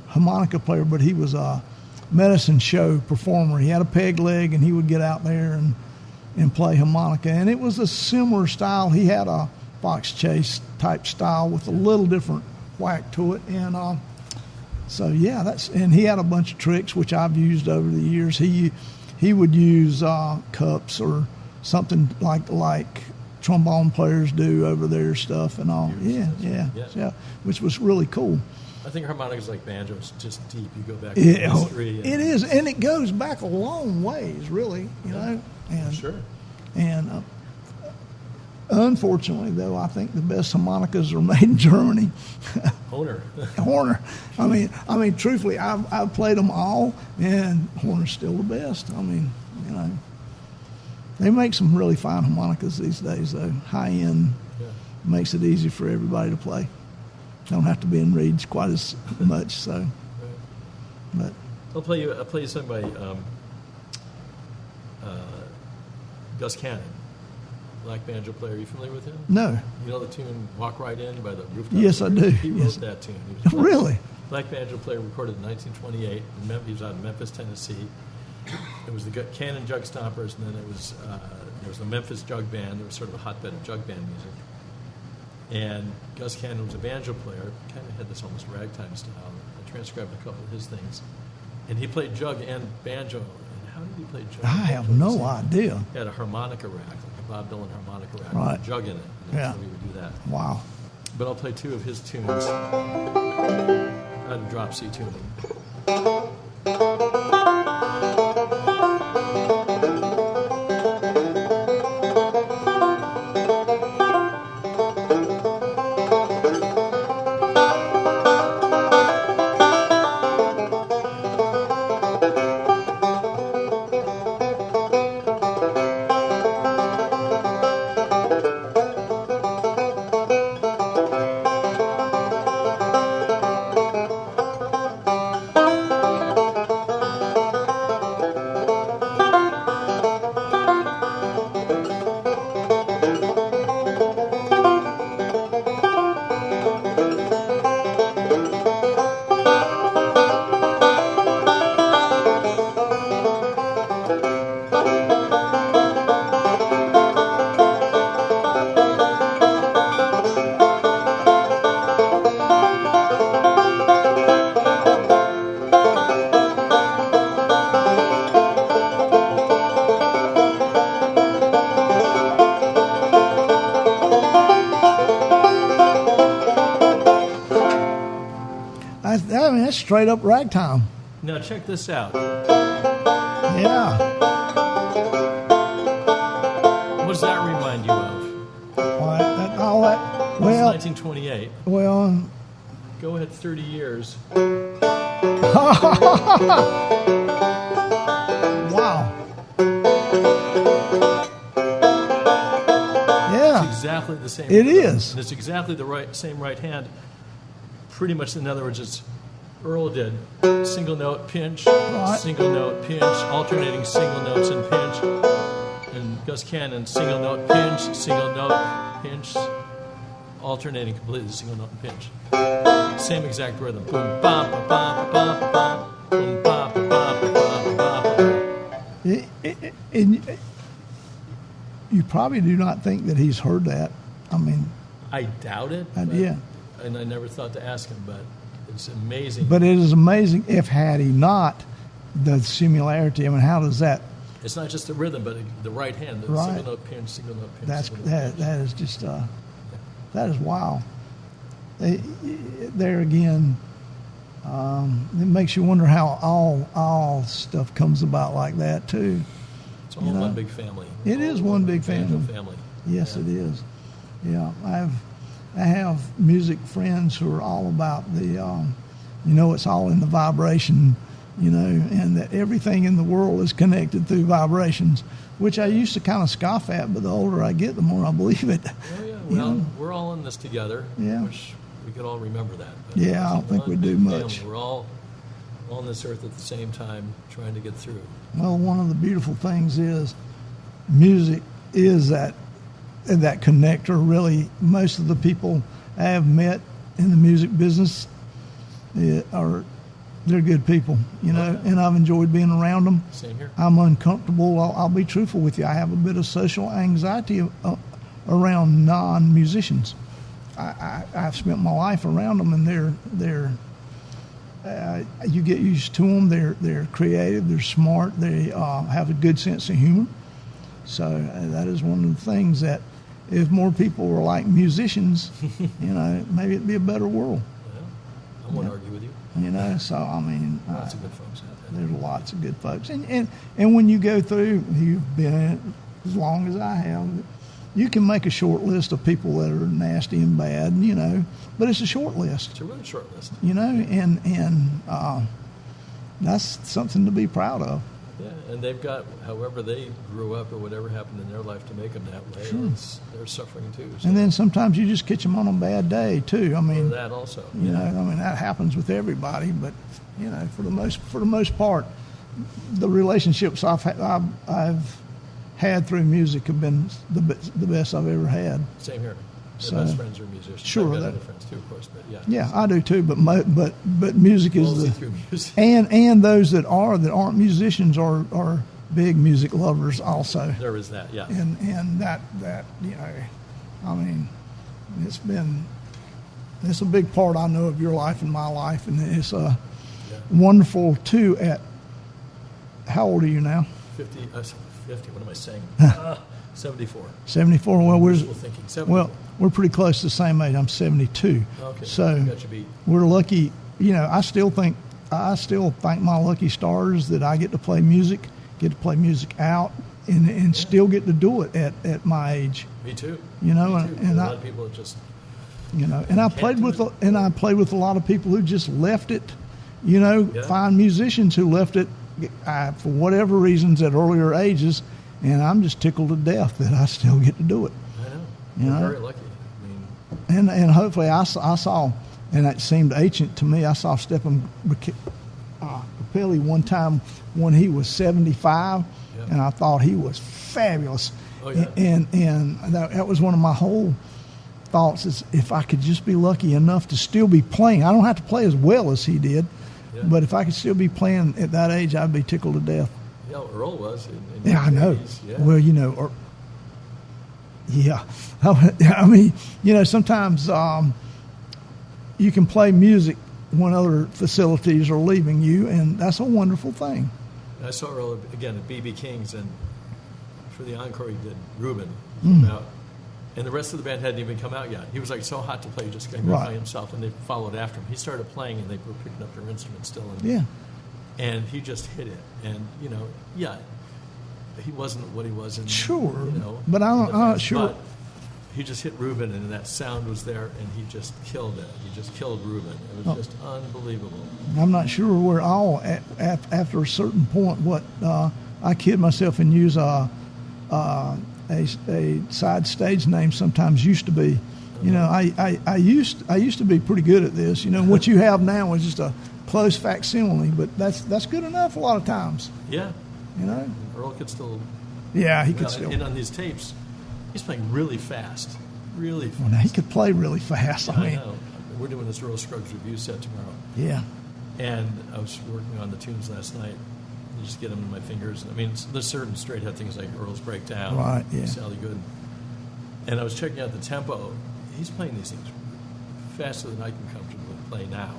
harmonica player, but he was a medicine show performer. He had a peg leg, and he would get out there and play harmonica. And it was a similar style. He had a Fox Chase type style with a little different whack to it. And so, yeah, and he had a bunch of tricks, which I've used over the years. He would use cups or something like trombone players do over their stuff and all. Yeah, which was really cool. I think harmonicas like banjos, just deep. You go back to Yeah, history. it is, and it goes back a long ways, really. And Sure. And unfortunately, though, I think the best harmonicas are made in Germany. Owner. Horner. I mean, truthfully, I've played them all, and Horner's still the best. I mean, they make some really fine harmonicas these days, though. High end makes it easy for everybody to play. Don't have to be in reeds quite as much. So, but I'll play you a song by Gus Cannon, black banjo player. Are you familiar with him? no, You know the tune "Walk Right In" by the Rooftop? Yes, I do. He wrote Yes. that tune. He was a really. black banjo player, recorded in 1928. He was out in Memphis, Tennessee. it was the Cannon Jug Stompers, and then there was the Memphis Jug Band. There was sort of a hotbed of jug band music. And Gus Cannon was a banjo player, kind of had this almost ragtime style. I transcribed a couple of his things. And he played jug and banjo. And how did he play jug? I have no idea. He had a harmonica rack, like a Bob Dylan harmonica rack, Right. with a jug in it. And that's Yeah. how we would do that. Wow. But I'll play two of his tunes. I had a drop C tuning. I mean, that's straight up ragtime. Now check this out. Yeah. What does that remind you of? All that. This is Well, 1928. well. Go ahead 30 years. Wow. Yeah. Exactly the same. It is. And it's exactly the same right hand. Pretty much, in other words, it's Earl did single note pinch, single note pinch, alternating single notes and pinch, and Gus Cannon single note pinch, alternating completely single note and pinch. Same exact rhythm. Boom, bam, ba, bam, ba, bam, ba, bam. Boom, bam, ba, bam, ba, bam, ba, bam. You probably do not think that he's heard that. I mean, I doubt it. Yeah. And I never thought to ask him, but it's amazing. But it is amazing if had he not the similarity. I mean, how does that? It's not just the rhythm, but the right hand, the Right. single note pinch, single note pinch. That's single note pinch. that is just that is wow. There again, it makes you wonder how all stuff comes about like that too. It's all one big family. It is one big banjo family. Yes, it is. Yeah, I have music friends who are all about the, it's all in the vibration, and that everything in the world is connected through vibrations, which I used to kind of scoff at, but the older I get, the more I believe it. Oh, yeah. Well, we're all in this together. Yeah. I wish we could all remember that. But Yeah, I don't think we do much. We're all on this earth at the same time trying to get through. Well, one of the beautiful things is music is that connector. Really, most of the people I have met in the music business they're good people, and I've enjoyed being around them. Same here. I'm uncomfortable. I'll be truthful with you. I have a bit of social anxiety around non-musicians. I've spent my life around them, and they're you get used to them. They're creative. They're smart. They have a good sense of humor. So that is one of the things that if more people were like musicians, maybe it'd be a better world. Well, I won't argue with you. So I mean, Lots of good folks out there. there's lots of good folks, and when you go through, you've been in it as long as I have. You can make a short list of people that are nasty and bad, but it's a short list. It's a really short list. And that's something to be proud of. Yeah, and they've got, however they grew up or whatever happened in their life to make them that way, Sure. They're suffering too. So. And then sometimes you just catch them on a bad day too. I mean, that also. that happens with everybody. But for the most part, the relationships I've had through music have been the best I've ever had. Same here. So, Their best friends are musicians. Sure, I've got that- other friends too, of course, but yeah. Yeah, I do too. But music is Mostly the through music. and those that aren't musicians are big music lovers also. There is that, yeah. And that I mean, it's a big part, I know, of your life and my life, and it's wonderful too. How old are you now? 50. What am I saying? 74. 74. Well, Wishful thinking. 74. we're pretty close to the same age. I'm 72. Okay. So Got you beat. we're lucky. I still thank my lucky stars that I get to play music out, and still get to do it at my age. Me too. Me too. A lot of people just. And I played with a lot of people who just left it. Fine musicians who left it for whatever reasons at earlier ages, and I'm just tickled to death that I still get to do it. I know. You're very lucky. I mean, and hopefully I saw, and it seemed ancient to me. I saw Stephen Capelli one time when he was 75, and I thought he was fabulous. Oh, yeah. And that was one of my whole thoughts, is if I could just be lucky enough to still be playing. I don't have to play as well as he did, but if I could still be playing at that age, I'd be tickled to death. Yeah, Earl was. I know. 80s, yeah. Well, I mean, sometimes you can play music when other facilities are leaving you, and that's a wonderful thing. I saw Earl again at B.B. King's, and for the encore he did Reuben. Out, and the rest of the band hadn't even come out yet. He was like so hot to play, he just came by himself, and they followed after him. He started playing, and they were picking up their instruments still. And he just hit it. And, he wasn't what he was in. Sure. But I'm not sure. But he just hit Reuben, and that sound was there, and he just killed it. He just killed Reuben. It was just unbelievable. I'm not sure we're all, after a certain point, what I kid myself and use a side stage name sometimes used to be. I used to be pretty good at this. What you have now is just a close facsimile, but that's good enough a lot of times. Yeah. Earl could still. Yeah, he could still. And on these tapes, he's playing really fast. Really fast. Well, now he could play really fast. I know. We're doing this Earl Scruggs review set tomorrow. Yeah. And I was working on the tunes last night. You just get them in my fingers. I mean, there's certain straight head things like Earl's Breakdown, right? Yeah. Sally Good. And I was checking out the tempo. He's playing these things faster than I can comfortably play now.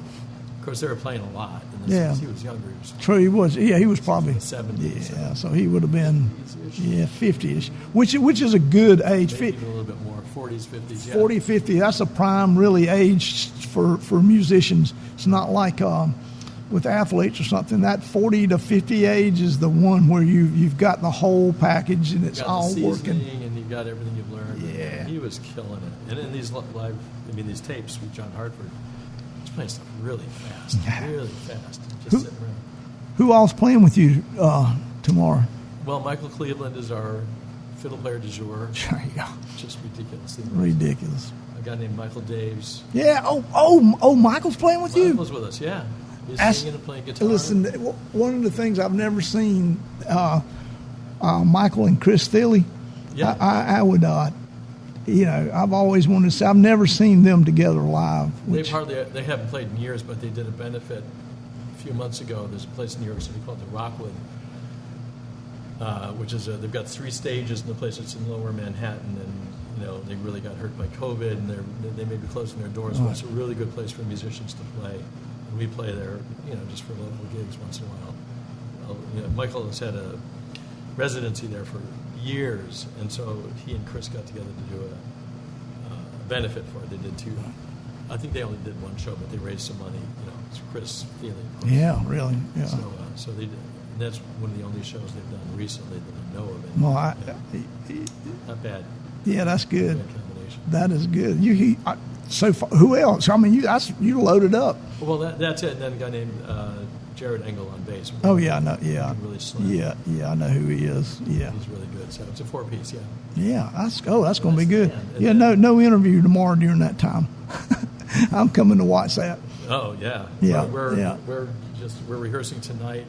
Of course, they were playing a lot. In the 60s. He was younger. True, he was. Yeah, he was probably 70s. Yeah, so he would have been 50-ish, which is a good age. Maybe even a little bit more, 40s, 50s. Yeah. 40, 50. That's a prime, really, age for musicians. It's not like with athletes or something. That 40 to 50 age is the one where you've got the whole package and it's all working. And you've got everything you've learned. Yeah, he was killing it. And in these these tapes with John Hartford, he's playing stuff really fast, just sitting around. Who all's playing with you tomorrow? Well, Michael Cleveland is our fiddle player du jour. Yeah. Just ridiculously ridiculous. A guy named Michael Daves. Yeah. Oh, Michael's playing with you. Michael's with us. Yeah. He's singing and playing guitar. Listen, one of the things I've never seen Michael and Chris Thiele. Yeah. I would. I've always wanted to say I've never seen them together live. They haven't played in years, but they did a benefit a few months ago. There's a place in New York City called the Rockwood, which is they've got 3 stages in the place. It's in Lower Manhattan, and they really got hurt by COVID, and they may be closing their doors. But it's a really good place for musicians to play, and we play there, just for local gigs once in a while. Michael has had a residency there for years, and so he and Chris got together to do a benefit for it. They did 2. I think they only did 1 show, but they raised some money. It's Chris Thiele. Yeah, really. Yeah. So they did, and that's one of the only shows they've done recently that I know of. Well, not bad. Yeah, that's good. Bad combination. That is good. So far, who else? I mean, you loaded up. Well, that's it. And then a guy named Jared Engel on bass. Oh yeah, I know. Yeah, really slim. Yeah, I know who he is. Yeah, he's really good. So it's a 4-piece. Yeah. Yeah, that's going to be good. Yeah, no interview tomorrow during that time. I'm coming to watch that. Oh yeah. Yeah. We're rehearsing tonight.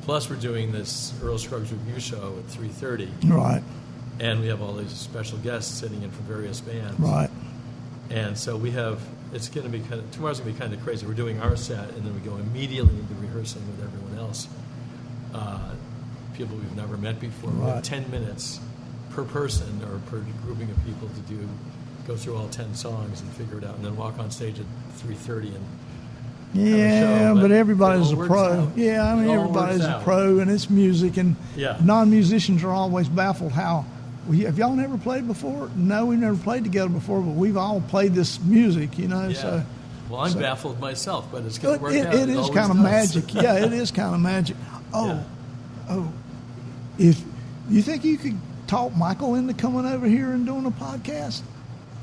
Plus, we're doing this Earl Scruggs review show at 3:30. Right. And we have all these special guests sitting in from various bands. Right. And so it's going to be tomorrow's going to be kind of crazy. We're doing our set, and then we go immediately into rehearsing with everyone else. people we've never met before. We Right. have 10 minutes per person or per grouping of people to go through all 10 songs and figure it out, and then walk on stage at 3:30 and Yeah, show, but but everybody's it a all pro. works out. Yeah, I mean, It all everybody's works a out. pro, and it's music, and Yeah. non-musicians are always baffled how. Have y'all never played before? No, we've never played together before, but we've all played this music, you know. Yeah. So Well, I'm baffled myself, but it's going to work out. it is always kind of does. magic. Yeah, it is kind of magic. Yeah. If you think you could talk Michael into coming over here and doing a podcast,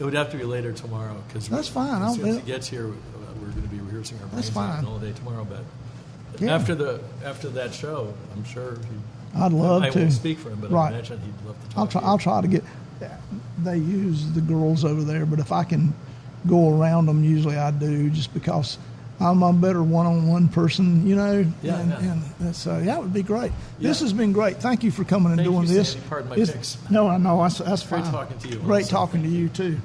It would have to be later tomorrow because That's fine. As I'll soon as do he gets here, we're going to be rehearsing our That's brains out fine. all day tomorrow. But Yeah. after that show, I'm sure I'd love I to. won't speak for him, but Right. I imagine he'd love to I'll talk. try. to you. I'll try to get. They use the girls over there, but if I can go around them, usually I do, just because I'm a better one-on-one person, you know. Yeah, And so that would be great. This has been great. Thank you for coming and Thank doing you, this. Sandy. Pardon my It's- picks. No, I know that's fine. Great talking to you Great also. talking to you too.